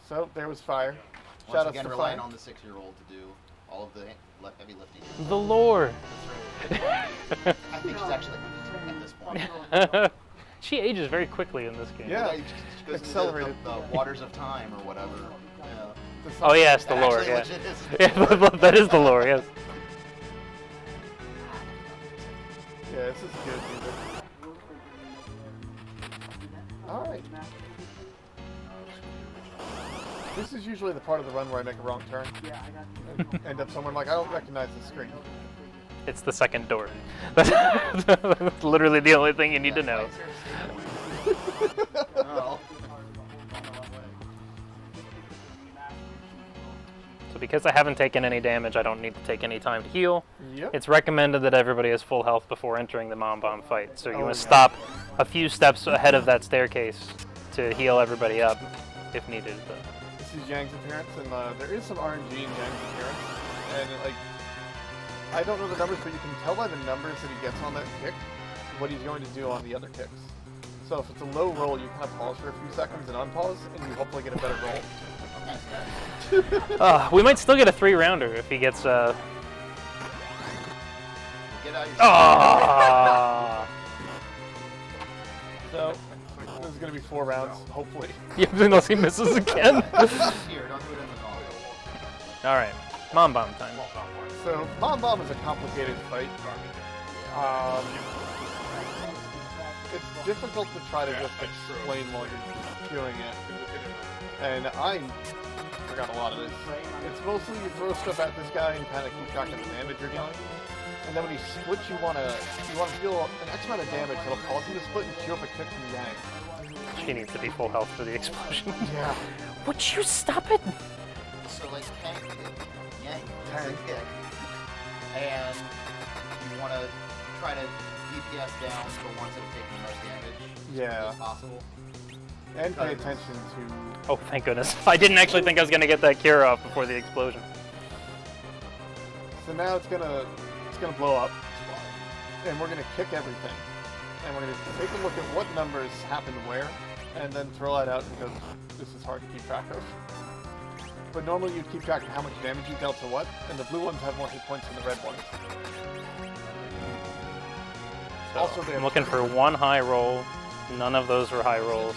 So there was fire. Once Shout outs again, to relying fire. on the 6-year-old to do all of the heavy lifting. the lore. I think she's actually like 15 at this point. She ages very quickly in this game. Yeah. She goes into Accelerated. the waters of time or whatever. Yeah. Oh yes, the That lore. actually Yeah. legit is. Yeah, that is the lore. Yes. Yeah, this is good music. Alright. This is usually the part of the run where I make a wrong turn. And end up somewhere I'm like, I don't recognize the screen. It's the second door. That's literally the only thing you need to know. Oh. So because I haven't taken any damage, I don't need to take any time to heal. Yep. It's recommended that everybody has full health before entering the Mom Bomb fight. So you Oh, want to yeah. stop a few steps ahead of that staircase to heal everybody up if needed. But This is Yang's appearance, and there is some RNG in Yang's appearance. And, like, I don't know the numbers, but you can tell by the numbers that he gets on that kick what he's going to do on the other kicks. So if it's a low roll, you kind of pause for a few seconds and unpause, and you hopefully get a better roll. We might still get a 3-rounder if he gets. Get out your Ah! So this is gonna be 4 rounds, hopefully. Yeah, unless he misses again. Here, don't do it in the ball. All right, Mom Bomb time. So Bomb Bomb is a complicated fight. It's difficult to try to just explain while you're doing it. And I forgot a lot of this. It's mostly you throw stuff at this guy and kind of keep track of the damage you're dealing. And then when he splits, you want to deal an X amount of damage that'll cause him to split and cue up a kick from Yang. She needs to be full health for the explosion. Yeah. Would you stop it? So like tank kick, yank, tank kick, and you want to try to DPS down the ones that are taking the most damage as Yeah. as possible. And pay attention to... Oh, thank goodness. I didn't actually think I was going to get that cure off before the explosion. So now it's gonna blow up, and we're gonna kick everything, and we're gonna take a look at what numbers happen where, and then throw that out because this is hard to keep track of. But normally you'd keep track of how much damage you dealt to what, and the blue ones have more hit points than the red ones. So Also, they I'm have- looking for one high roll. None of those were high rolls.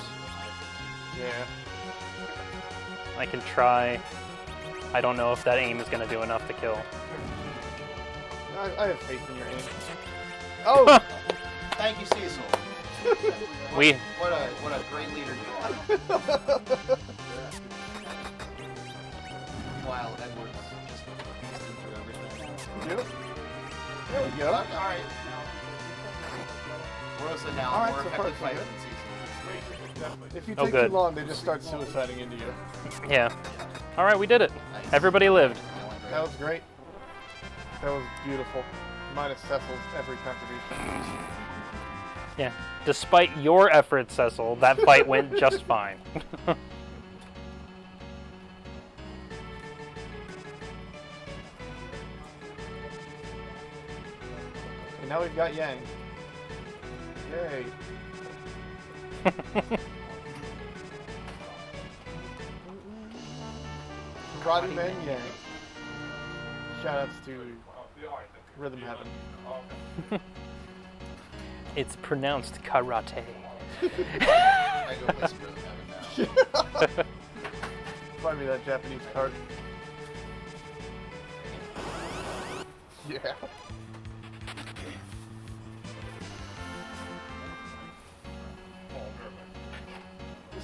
Yeah. I can try. I don't know if that aim is going to do enough to kill. I have faith in your aim. Oh! Thank you, Cecil. What a great leader you are. Meanwhile, Edward's just beasting through everything. Yep. There we go. Alright. Rosa now All right, more so effective far so fighter good. than Cecil. If you Oh, take good. too long, they just start suiciding into you. Yeah. All right, we did it. Everybody lived. That was great. That was beautiful. Minus Cecil's every contribution. Yeah. Despite your efforts, Cecil, that fight went just fine. And now we've got Yang. Yay. Roddy Man Yang. Shoutouts to Rhythm Heaven. It's pronounced karate. I go play some Rhythm Heaven now. Find me that Japanese card. Yeah.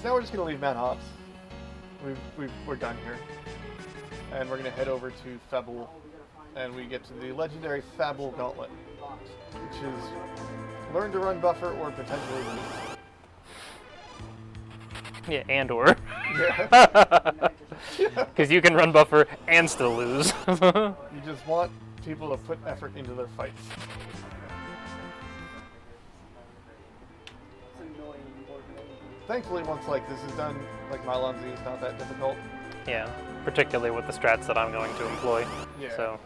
So now we're just gonna leave Mad Hops. We're done here, and we're gonna head over to Fable, and we get to the legendary Fable Gauntlet, which is learn to run buffer or potentially lose. Yeah, and or. Yeah. Because you can run buffer and still lose. You just want people to put effort into their fights. Thankfully, once like this is done, like Mylon Z is not that difficult. Yeah, particularly with the strats that I'm going to employ. Yeah. So.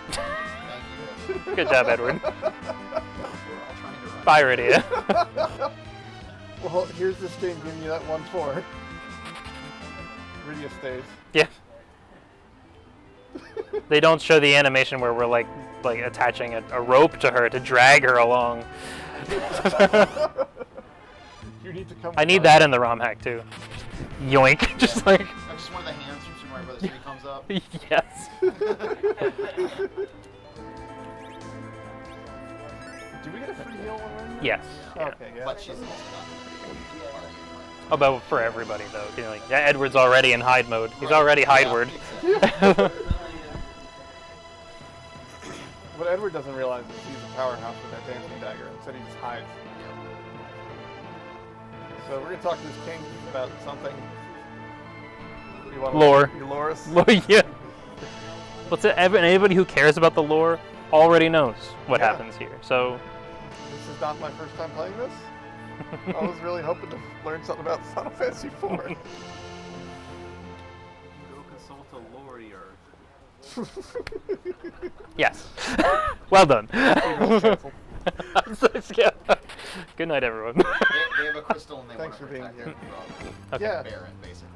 Thank you. Good job, Edward. We're all trying to run. Bye, Rydia. Well, here's this game giving you that 1-4. Rydia stays. Yeah. They don't show the animation where we're like attaching a rope to her to drag her along. You need to come. I need that in the ROM hack too. Yoink! Just like Just one of the hands from Super Mario Bros. 3 comes up. yes. Did we get a free heal one? Yes. Yeah. Okay, yeah. But she's also not. Oh, but for everybody though, you know, like yeah, Edward's already in hide mode. He's already hideward. What Edward doesn't realize is he's a powerhouse with that dancing dagger. Instead, he just hides. So we're gonna talk to this king about something. You want Lore. You lure us? Yeah. What's it? Anybody who cares about the lore already knows what Yeah. happens here. So This is not my first time playing this. I was really hoping to learn something about Final Fantasy IV. Go consult a lawyer. yes. Well done. Cancelled. Yeah. Good night, everyone. They have a crystal and they Thanks want for to being protect here. it from Okay. Yeah. Baron, basically.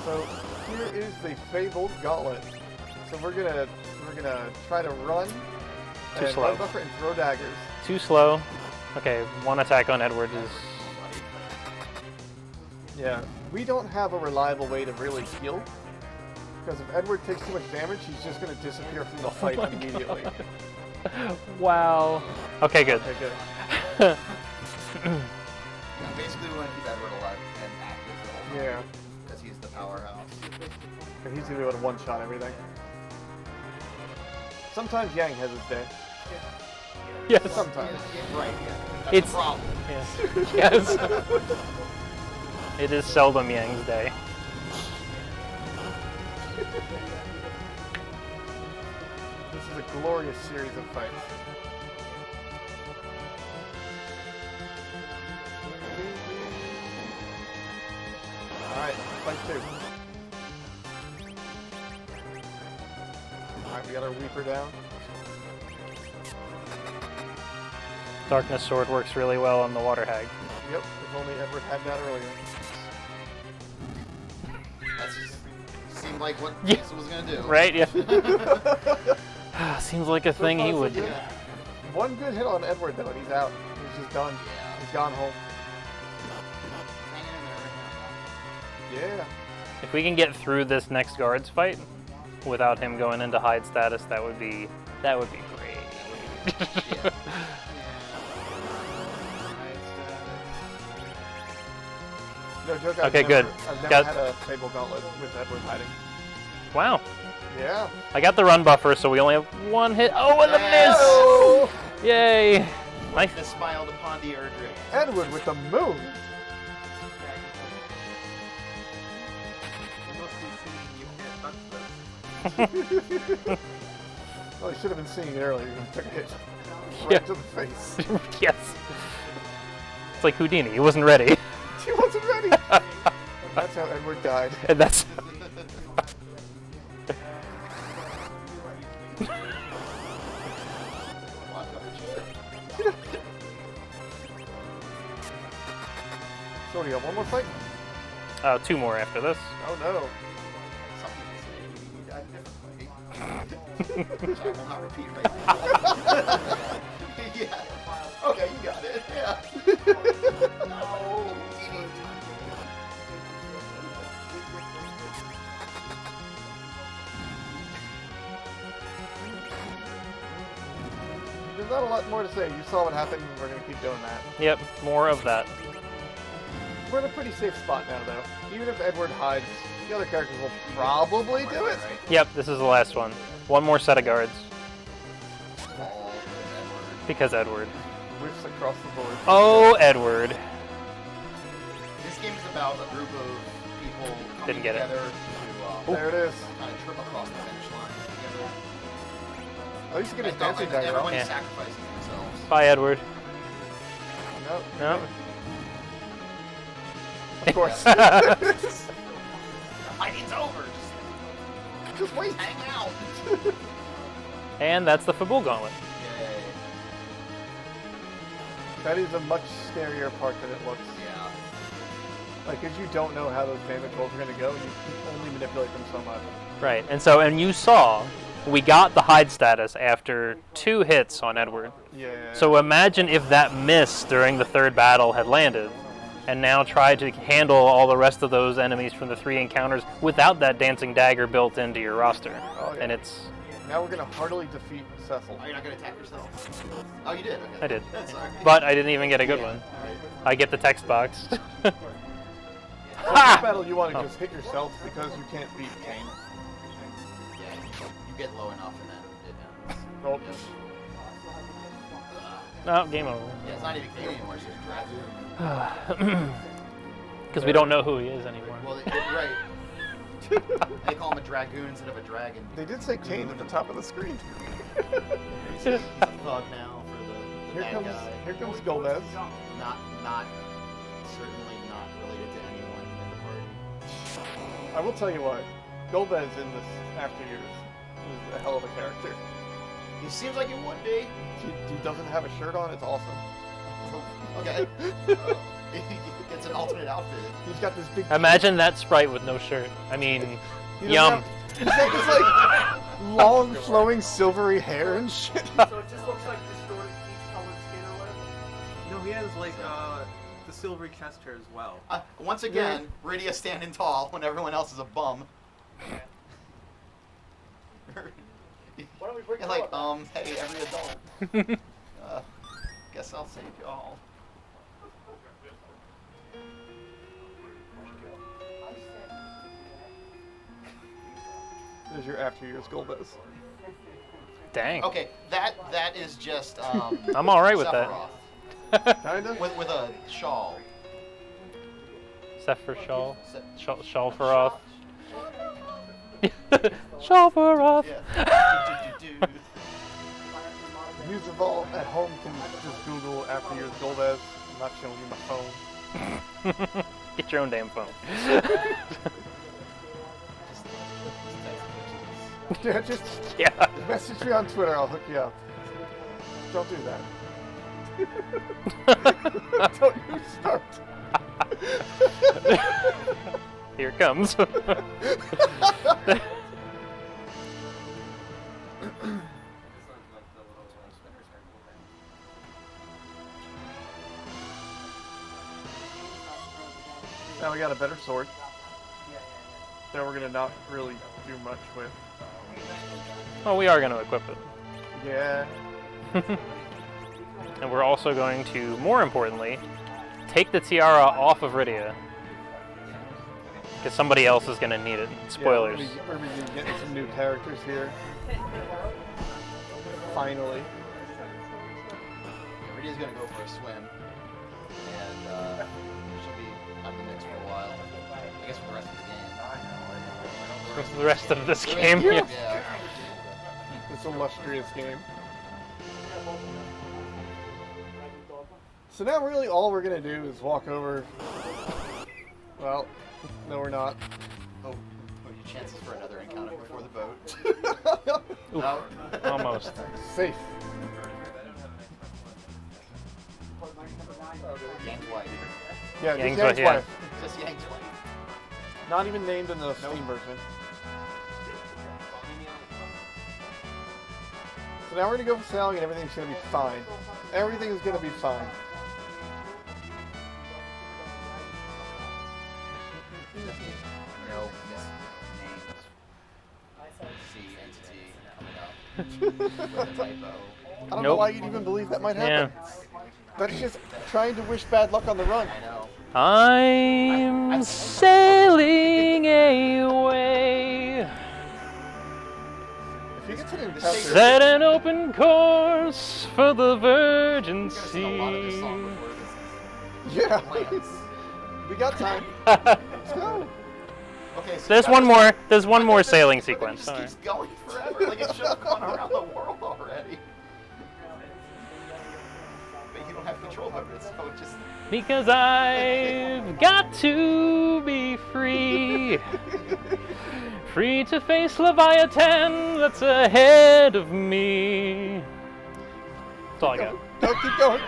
So here is the fabled gauntlet. So we're gonna try to run Too and slow. run buffer and throw daggers. Too slow. Okay, one attack on Edward is... Yeah. We don't have a reliable way to really heal. Because if Edward takes too much damage, he's just gonna disappear from the fight my immediately. God. Wow. Okay, good. Okay, good. Yeah, basically, we want to keep Edward alive and active the whole time. Yeah. Because he's the powerhouse. And he's gonna be able to one-shot everything. Sometimes Yang has his day. Yes. Sometimes. Right, yeah. That's It's- the problem. Yes. It is seldom Yang's day. This is a glorious series of fights. Alright, fight 2. Alright, we got our Weeper down. Darkness Sword works really well on the Water Hag. Yep, if only Edward had that earlier. That seemed like what Yeah. Jason was going to do. Right? Yeah. Seems like a thing he would do. Yeah. One good hit on Edward though, and he's out. He's just done. Yeah. He's gone home. Hanging in there right now. Yeah. If we can get through this next guards fight without him going into hide status, that would be great. Yeah. No joke. Okay, good. I've never Got- had a Fable Gauntlet with Edward hiding. Wow. Yeah. I got the run buffer, so we only have one hit. Oh, and the Yes! Oh! miss! Yay! Nice. This smiled upon the Erdrick. Edward with the moon. You must be seeing you can't touch this. Well, he should have been seeing it earlier. He took a hit right Yeah. to the face. Yes. It's like Houdini. He wasn't ready. He wasn't ready. That's how Edward died. And that's... Watch out for shit. So we got one more fight? two more after this. Oh no. Some people say he died differently. Which I will not repeat right now. Yeah. Okay, you got it. Yeah. No. There's not a lot more to say. You saw what happened, and we're going to keep doing that. Yep, more of that. We're in a pretty safe spot now, though. Even if Edward hides, the other characters will probably do it. Right. Yep, this is the last one. One more set of guards. All Edward. Because Edward. Whiffs across the board. Oh, Edward. This game is about a group of people coming Didn't get it. together to There it is. kind of trip across the finish line together. At least you get his And dancing dagger everyone off. Yeah. sacrifices themselves. Bye, Edward. No. No. Of course. The fighting's over. Just wait. Just hang out. And that's the Fabul Gauntlet. Yay. That is a much scarier part than it looks. Yeah. Like, if you don't know how those damage rolls are going to go, you can only manipulate them so much. Right, and you saw, we got the hide status after 2 hits on Edward. Yeah. So imagine if that miss during the 3rd battle had landed, and now try to handle all the rest of those enemies from the 3 encounters without that dancing dagger built into your roster. Oh, yeah. And it's... Now we're going to heartily defeat Cecil. Oh, you're not going to attack yourself? Oh, you did? Okay. I did. Sorry. But I didn't even get a good one. Right. I get the text box. So in Ha! this battle, you want to Oh. just hit yourself because you can't beat Kane. Yeah, you get low enough and then it ends. Nope. No, game over. Yeah, it's not even Kane anymore, it's just Dragoon. Because we don't know who he is anymore. Well, right. They call him a Dragoon instead of a dragon. They did say Kane at the top of the screen. He's a thug now for the bad guy. Here comes Golbez. Not, certainly not related to anyone in the party. I will tell you what, Golbez in this After Years is a hell of a character. He seems like he would be. He doesn't have a shirt on. It's awesome. Okay. He gets an alternate outfit. He's got this big. Imagine that sprite with no shirt. I mean, He doesn't yum. He's got this like long, flowing, silvery hair and shit. So it just looks like distorted peach-colored skin or whatever. No, he has like the silvery chest hair as well. Once again, Rydia standing tall when everyone else is a bum. Why don't we break And the like, law? hey, every adult. Guess I'll save y'all. There's your after years Golbez. Dang. Okay, that is just I'm all right with that. Sephiroth. Kinda. With a shawl. Except for Shawl. Se- Shawl for off. Shawl for off. Yeah. Musival at home can just Google after years Golbez. I'm not showing you my phone. Get your own damn phone. Yeah, just Yeah. message me on Twitter. I'll hook you up. Don't do that. Don't you start. Here it comes. Now we got a better sword. That we're gonna not really do much with. Well, we are going to equip it. Yeah. And we're also going to, more importantly, take the tiara off of Rydia. Because somebody else is going to need it. Spoilers. Yeah, we're gonna be getting some new characters here. Finally. Rydia's gonna go for a swim, and she'll be out of the mix for a while. I guess for the rest of the game. For the rest of this game. Yeah. Yeah. This illustrious game. So now really all we're gonna do is walk over. Well, no we're not. Oh, what are your chances for another encounter before the boat? No. Almost. Safe. Yang's wife. Yeah, Yang's just wife, Yang's yeah. wife. Just Yang's wife. Not even named in the Steam version. So now we're gonna go for sailing and everything's gonna be fine. Everything is gonna be fine. No misnames. C entity coming up with a typo. I don't know Nope. why you'd even believe that might happen. Yeah. That's just trying to wish bad luck on the run. I know. I'm sailing away. If you get to the encounter, Set an open course for the virgin We're gonna sing a lot of this sea. song before this yeah, lands. we got time. Let's go. Okay, so There's you one guys- more. There's one more But then- sailing but then sequence. It Sorry. just keeps going forever. Like it should have gone around the world already. But you don't have control over it, so it just. Because I've got to be free. Free to face Leviathan that's ahead of me. That's all I got. No, keep going.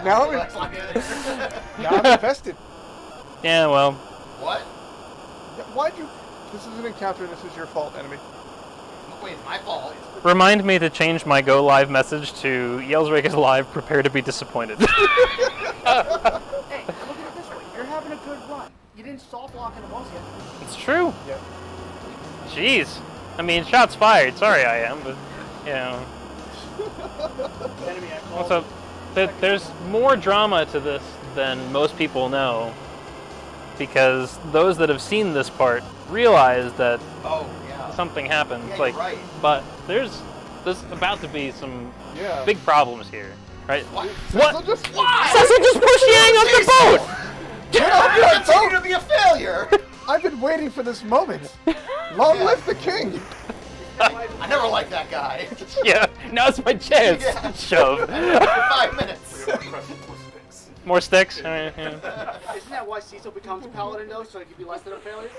Now I'm invested. Yeah, well, What? Why'd you? This is an encounter. This is your fault, enemy. Wait, it's my fault. remind me to change my go live message to yelsraek is live, prepare to be disappointed. Hey, look at it this way. You're having a good run. You didn't soft lock in the boss yet. It's true. Yeah. Jeez. I mean, shots fired. Sorry I am, but, you know. Enemy, I called Also, there's more drama to this than most people know, because those that have seen this part realize that Oh, yeah. something happens. Yeah, like, you're right. but there's about to be some Yeah. big problems here, right? What? So just Why? Cecil just pushed Yang off the boat. Get off You that continue boat! to be a failure. I've been waiting for this moment. Long Yeah. live the king! I never liked that guy. Yeah, now's my chance. Yeah. Shove. For 5 minutes. More sticks. All right, yeah. Isn't that why Cecil becomes a paladin though, so he can be less than a failure?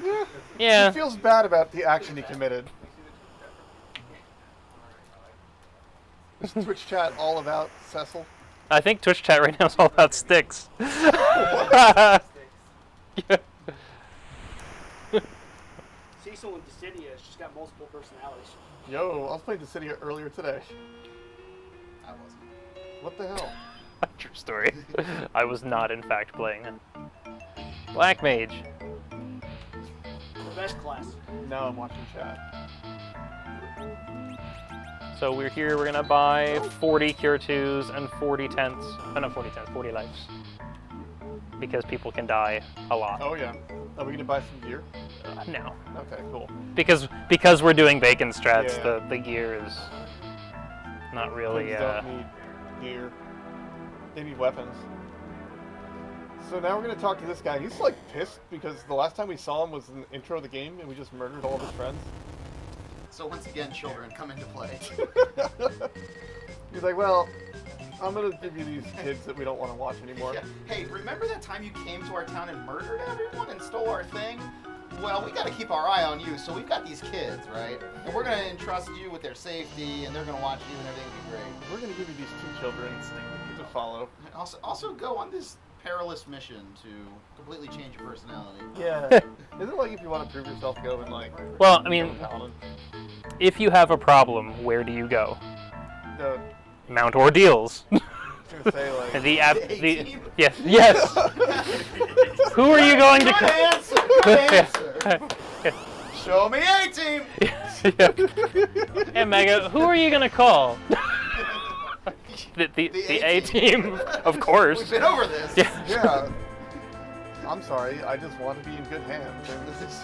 Yeah. Yeah. He feels bad about the action he committed. Is Twitch chat all about Cecil? I think Twitch chat right now is all about sticks. Cecil in Dissidia has just got multiple personalities. Yo, I was playing Dissidia earlier today. I wasn't. What the hell? True story. I was not, in fact, playing it. Black Mage. The best class. Now I'm watching chat. So we're here, we're gonna buy 40 Cure 2s and 40 tents. Oh, not 40 tents, 40 lives. Because people can die a lot. Oh yeah. Are we gonna buy some gear? No. Okay, cool. Because we're doing bacon strats, Yeah. the gear is not really, Things don't need gear. They need weapons. So now we're gonna talk to this guy. He's like pissed because the last time we saw him was in the intro of the game and we just murdered all of his friends. So once again, children come into play. He's like, well, I'm gonna give you these kids that we don't want to watch anymore. Yeah. Hey, remember that time you came to our town and murdered everyone and stole our thing? Well, we gotta keep our eye on you, so we've got these kids, right? And we're gonna entrust you with their safety, and they're gonna watch you, and everything will be great. We're gonna give you these 2 children to follow. And also go on this perilous mission to completely change your personality. Yeah. Isn't it like if you want to prove yourself, go and like... Well, I mean, Paladin? if you have a problem, where do you go? The, Mount Ordeals. I was gonna say like... the A-team? yes. Who are you going to Good answer! Good answer! Show me A-team! Hey Mega, who are you gonna call? the A-team, of course. We've been over this. Yeah. Yeah. I'm sorry, I just want to be in good hands. And this is...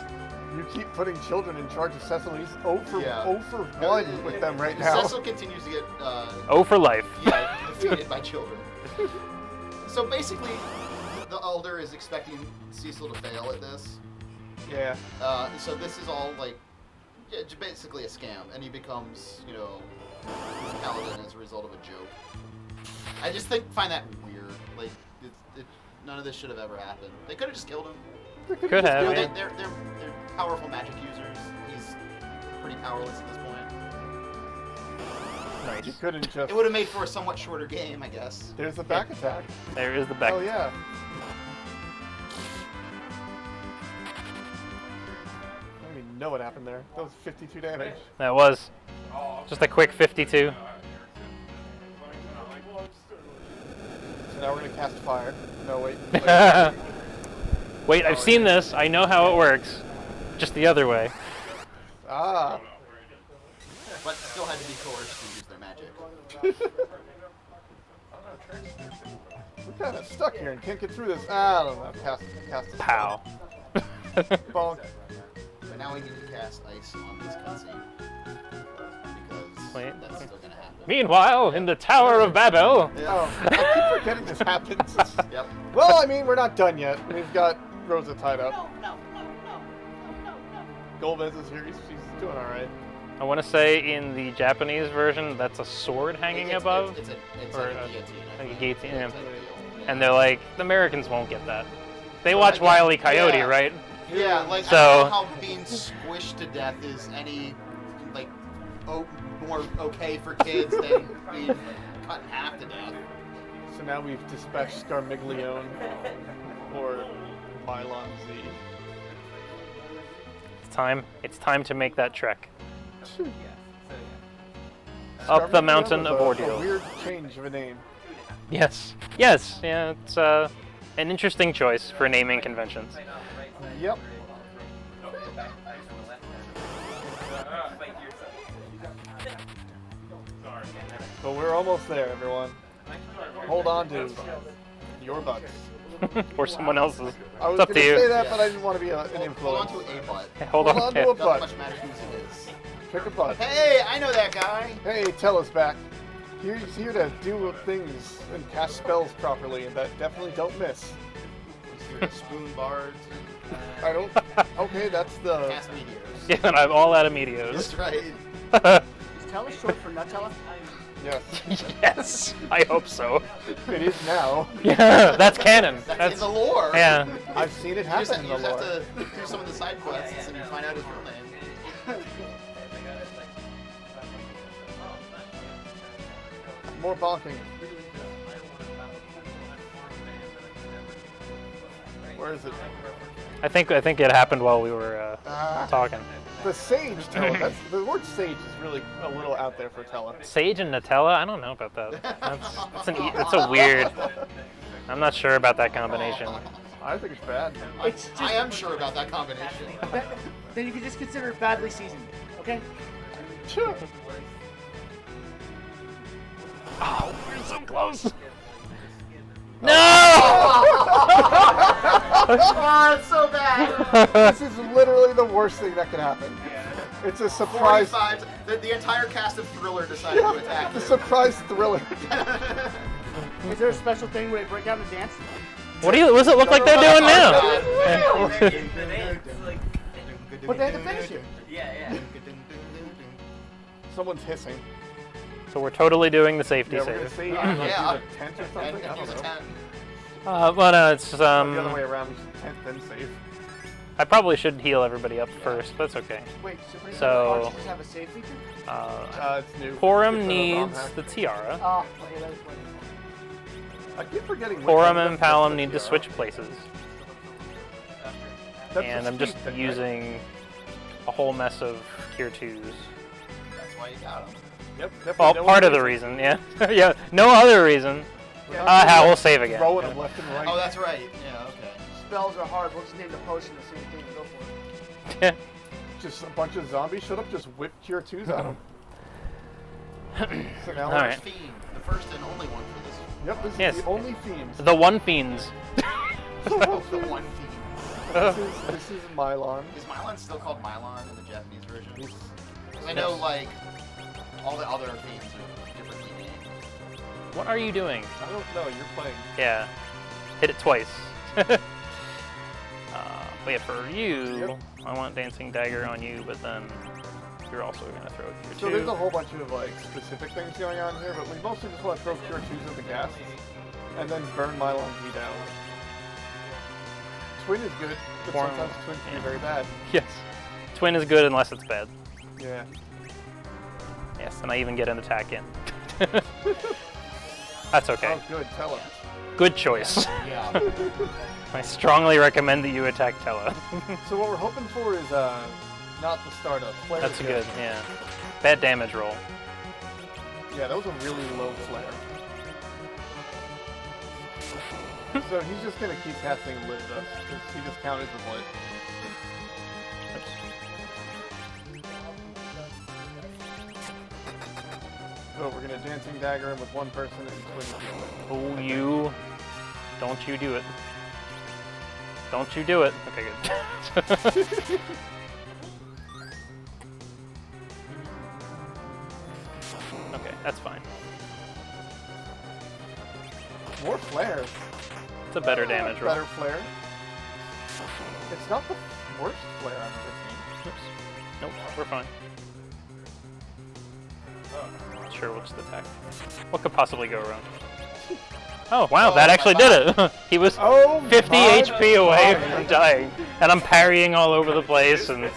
You keep putting children in charge of Cecil, and he's 0 for 1 with them right now. Cecil continues to get For life. defeated by children. So basically, the Elder is expecting Cecil to fail at this. Yeah. So this is all like basically a scam, and he becomes, Paladin as a result of a joke. I just find that weird. Like, none of this should have ever happened. They could have just killed him. Could have. They're, Yeah. they're powerful magic users. He's pretty powerless at this point. You couldn't just... It would have made for a somewhat shorter game, I guess. There's the back attack. There is the back. Oh yeah. I don't even know what happened there. That was 52 damage. That was just a quick 52. So now we're gonna cast fire. No, wait. Wait, I've seen this. I know how it works. Just the other way. Ah. But still had to be coerced to use their magic. We're kind of stuck here and can't get through this. I don't know. Cast a Pow. Bonk. But now we need to cast ice on this cutscene. Because Wait. that's still gonna happen. Meanwhile, in the Tower of Babel. Oh, I keep forgetting this happens. Yep. Well, I mean, we're not done yet. We've got Rosa tied up. No. Golbez is here. She's doing all right. I want to say in the Japanese version, that's a sword hanging above. It's Or like a a- guillotine. I like a think. guillotine, yeah. It's like a deal. And they're like, the Americans won't get that. They watch Wile E. Coyote, Yeah. right? Yeah, like So- I don't know how being squished to death is any like more okay for kids than being cut in half to death. So now we've dispatched Scarmiglione or Mylon Z. It's time to make that trek. Up the mountain of A ordeal. weird change of a name. Yes. Yes. Yeah, it's an interesting choice for naming conventions. Yep. But we're almost there, everyone. Hold on to your butts. Or someone else's. I was It's up going to to you. say that, but I didn't want to be an Hold on influence. to a butt. Hey, hold Hold on. on to Yeah. a Doesn't butt. much matter whose it is. Pick a butt. Hey, I know that guy. Hey, tell us back. He's here to do things and cast spells properly, and that definitely don't miss. He's here to spoon bards I don't. Okay, that's and the. cast meteors. Yeah, and I'm all out of meteos. That's right. Is Tella short for Nutella? Yes, Yes, I hope so. it is now. Yeah, that's canon. That's in the lore. Yeah. I've seen it You just, happen in you the just lore. have to do some of the side quests and you find out his real name. more bonking. Where is it? I think it happened while we were talking. The sage, too. The word sage is really a little out there for Tella. Sage and Nutella? I don't know about that. That's a weird. I'm not sure about that combination. I think it's bad. It's just, I am sure about that combination. then you can just consider it badly seasoned. Okay. Sure. Oh, we're so close. No! Oh, it's so bad. This is literally the worst thing that could happen. It's a surprise. 45. The entire cast of Thriller decided to attack The you. surprise thriller. Is there a special thing where they break out and dance? What does it look like they're doing now? But they had to finish it. Yeah. Someone's hissing. So we're totally doing the safety Yeah, we're gonna save. say Yeah. use a tent or something. I And use a don't know. 10. Well, no, it's The other way around, use a tent then save. I probably should heal everybody up first, but it's okay. Wait, So- so archers have a save feature? It's new. Porum It's a ROM needs hack. the tiara. Oh, okay, that was funny. I keep forgetting. which Porum one and is Palom the need to tiara. switch places. That's And a I'm just speed thing, right? using a whole mess of Cure 2s. That's why you got him. Yep. definitely Well, no part of the other reason, yeah. Yeah, no other reason. reason. We'll save again. Throwing them left and right. Oh, that's right. Yeah, okay. Spells are hard. We'll just name the potion the same thing and go for it. Yeah. Just a bunch of zombies showed up, just whipped Cure 2s at them. So now, All right. Fiend, the first and only one for this. Yep, this Yes. is the only fiends. The one fiends. The one Fiend. This is Mylon. Is Mylon still called Mylon in the Japanese version? 'Cause I know, like, all the other Fiends are differently named. What are you doing? I don't know, you're playing. Yeah. Hit it twice. Wait, for you, Yep. I want Dancing Dagger on you, but then you're also going to throw Cure 2. So there's a whole bunch of like specific things going on here, but we mostly just want to throw Cure 2s at the gas and then burn Mylon G down. Twin is good, but Form- sometimes Twin can be very bad. Yes. Twin is good unless it's bad. Yeah. Yes, and I even get an attack in. That's okay. Oh, good, tell us. Good choice. Yeah. I strongly recommend that you attack Tella. So what we're hoping for is not the startup. Flare That's is good, yeah. Bad damage roll. Yeah, that was a really low flare. So he's just gonna keep casting Lit Dust, because he just counters with Lit. So we're gonna Dancing Dagger him with one person and Twin heal it. Oh, you. Don't you do it. Don't you do it. Okay, good. Okay, that's fine. More flare. It's a better damage roll. Better flare. It's not the worst flare I've ever Oops. Nope, we're fine. Sure, we'll just attack. What could possibly go wrong? Oh, wow, that actually did it! He was Oh 50 my HP away God. from dying, and I'm parrying all over the place, and...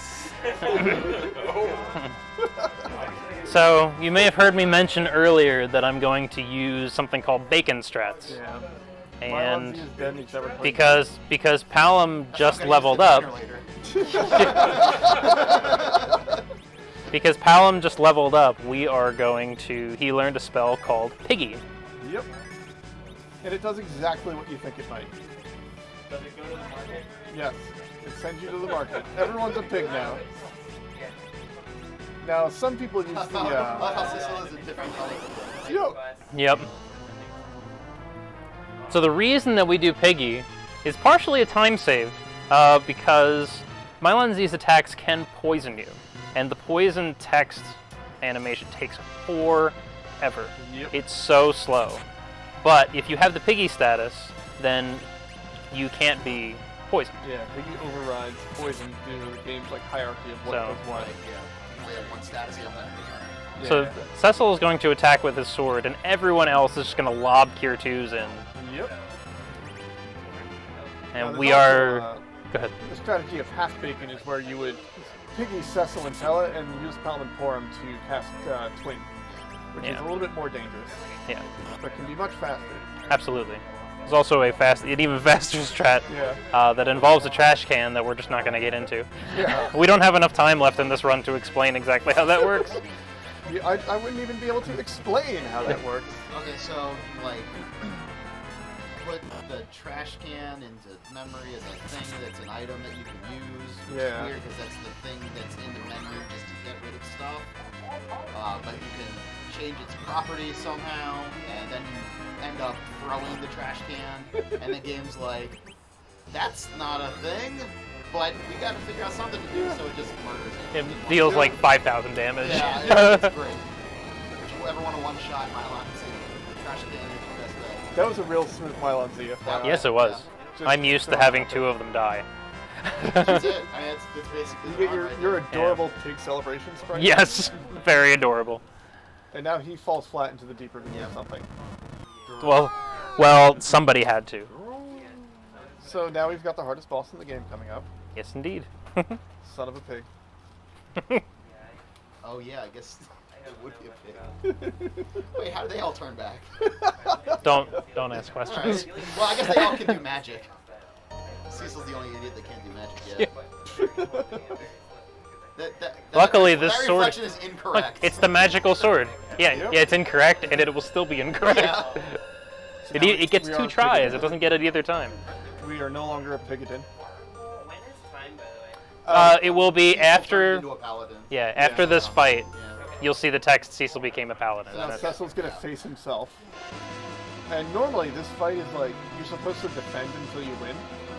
So, you may have heard me mention earlier that I'm going to use something called bacon strats. seen. Yeah. And Mylon's used dead and he's never played because Palom just leveled up, because Palom just leveled up, we are going to... He learned a spell called Piggy. Yep. And it does exactly what you think it might. Does it go to the market? Yes. It sends you to the market. Everyone's a pig now. Now, some people use the, Cecil is a different color. Yo! Yep. So the reason that we do Piggy is partially a time save, because Mylon Z's attacks can poison you, and the poison text animation takes forever. Yep. It's so slow. But if you have the Piggy status, then you can't be poisoned. Yeah, Piggy overrides poison due to the game's like hierarchy of what So- does what. Like, yeah. You only have one status, you have that. Yeah. So Cecil is going to attack with his sword, and everyone else is just going to lob Cure 2s in. Yep. And Now, we there's are... also, Go ahead. the strategy of half bacon is where you would Piggy, Cecil, and Tella, and use Paladin Porum to cast Twin. which is Yeah. a little bit more dangerous, Yeah, but can be much faster. absolutely. There's also an even faster strat Yeah. that involves a trash can that we're just not going to get into. Yeah. We don't have enough time left in this run to explain exactly how that works. Yeah, I wouldn't even be able to explain how that works. Okay, so like put the trash can into memory as a thing that's an item that you can use, which Yeah. is weird because that's the thing that's in the menu just to get rid of stuff. But you can change its properties somehow, and then you end up throwing the trash can, and the game's like, that's not a thing, but we gotta figure out something to do, so it just murders it. It deals like 5,000 damage. Yeah, it's great. If you ever want a one-shot Mylon, trash can is your best bet. That was a real smooth Mylon Z. FYI. Yes, it was. Just I'm used to throwing having out 2 of them die. That's it. I mean, it's basically You the get run right your there. adorable pig celebration sprite. Yes, very adorable. And now he falls flat into the deep ravine Yeah. or something. Well, somebody had to. So now we've got the hardest boss in the game coming up. Yes, indeed. Son of a pig. Oh yeah, I guess it would be a pig. Wait, how do they all turn back? Don't ask All questions. right. Well, I guess they all can do magic. Cecil's the only idiot that can't do magic yet. Luckily, this that sword. reflection is Look, incorrect. it's the magical sword. Yeah, Yep. yeah, it's incorrect, and it will still be incorrect. Yeah. It gets We 2 are tries. picketed. It doesn't get it either time. We are no longer a Pigatin. It will be Cecil turned after. into a paladin. Yeah, after Yeah. this fight, Yeah. you'll see the text. Cecil became a paladin. Now That's- Cecil's gonna face himself. And normally this fight is like, you're supposed to defend until you win.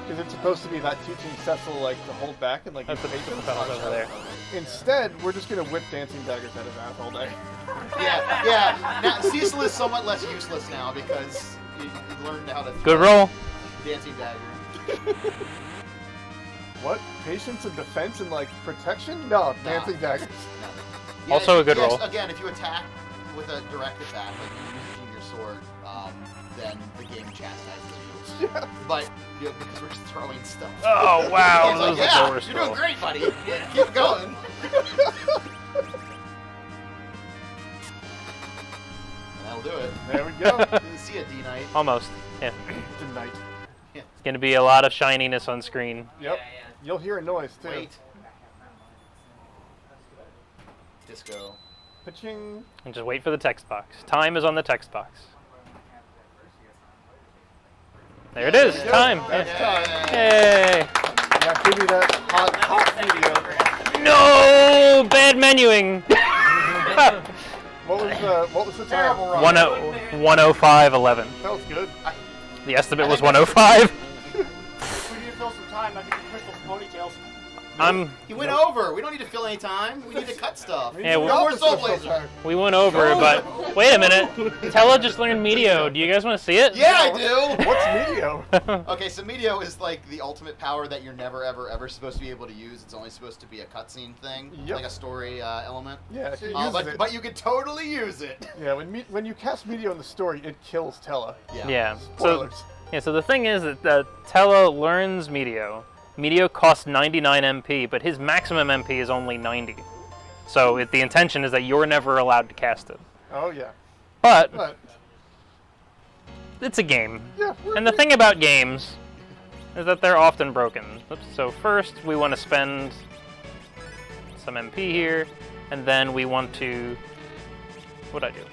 Because it's supposed to be that teaching Cecil like to hold back and like That's be the patient. pedals over there. Instead, we're just gonna whip dancing daggers at his ass all day. Yeah, yeah. Now Cecil is somewhat less useless now because he learned how to Good throw roll. dancing dagger. What? Patience and defense and like protection? No, dancing daggers. No. Also a good yes, roll. Again, if you attack with a direct attack, like you're using your sword, then the game chastises you. Yeah. But because we're just throwing stuff. Oh wow, It's that like, was yeah, the worst you're doing roll. great, buddy. Yeah, keep going. And that'll do it. There we go. See ya, D-Knight. Almost. Yeah. Tonight. It's gonna be a lot of shininess on screen. Yep. You'll hear a noise too. Wait. Disco. Pitching. And just wait for the text box. Time is on the text box. There it is. Yeah. Time. That's Yeah. time. Yay. Now give me that hot video. No bad menuing. What was the time? Terrible run. 105.11. That was good. The estimate was 105. We need to fill some time. I think the crystal's ponytails. He went over. We don't need to fill any time. We need to cut stuff. Yeah, We we- No got more this Soul crystal Blazer. time. We went over, but wait a minute. Tella just learned Meteo. Do you guys want to see it? Yeah, I do. What's Medio? Okay, so Meteo is like the ultimate power that you're never, ever, ever supposed to be able to use. It's only supposed to be a cutscene thing, Yep. like a story element. Yeah, it uses it. But you could totally use it. Yeah, when you cast Medio in the story, it kills Tella. Yeah. So Spoilers. so the thing is that Tella learns Meteo. Meteo costs 99 MP, but his maximum MP is only 90. So the intention is that you're never allowed to cast it. Oh yeah. But But it's a game. yeah, And the thing about games is that they're often broken. Oops. So first we want to spend some MP here, and then we want to... What'd I do?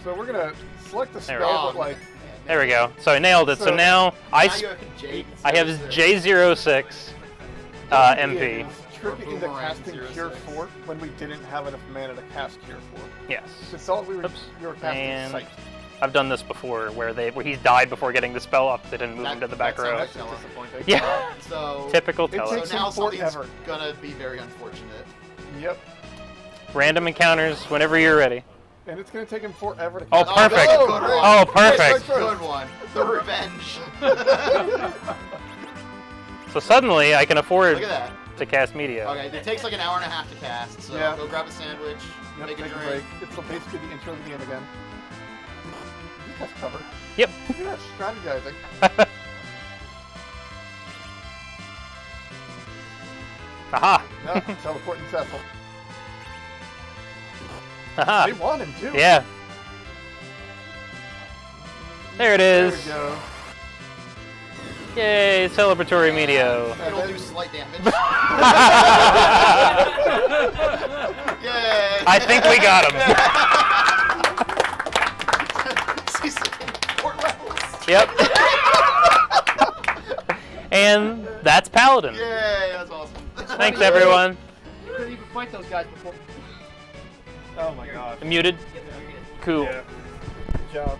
so we're gonna select the There we spell, go. but like There we go. So I nailed it. So So- now I Now you have Jade have instead of J06 MP. tricky into Boomerang casting 06. Cure 4 when we didn't have enough mana to cast Cure 4. Yes. We thought we were Oops. casting And- Sight. I've done this before where he died before getting the spell off. They didn't move him to the back that row. sounds That's Tella. disappointing. Yeah. So Typical It Tella. So takes now him something's forever. gonna be very unfortunate. Yep. Random encounters whenever you're ready. And it's gonna take him forever to Oh, cast. perfect. that's a good one. Oh, perfect. That's a good one. The revenge. So suddenly I can afford Look at that. to cast Media. Okay, it takes like an hour and a half to cast, so Yeah. go grab a sandwich, Yep, make a take a drink. break. It's basically the intro of the game again. You guys cover. Yep. You're not strategizing. Aha. No, teleporting Cecil. Haha. They want him too. Yeah. There it There is. we go. Yay, celebratory Medio. It'll do slight damage. Yay! I think we got him. He's in 4 levels. Yep. And that's Paladin. Yay, that's awesome. Thanks, everyone. You couldn't even fight those guys before. Oh my god. Muted. Cool. Yeah. Good job.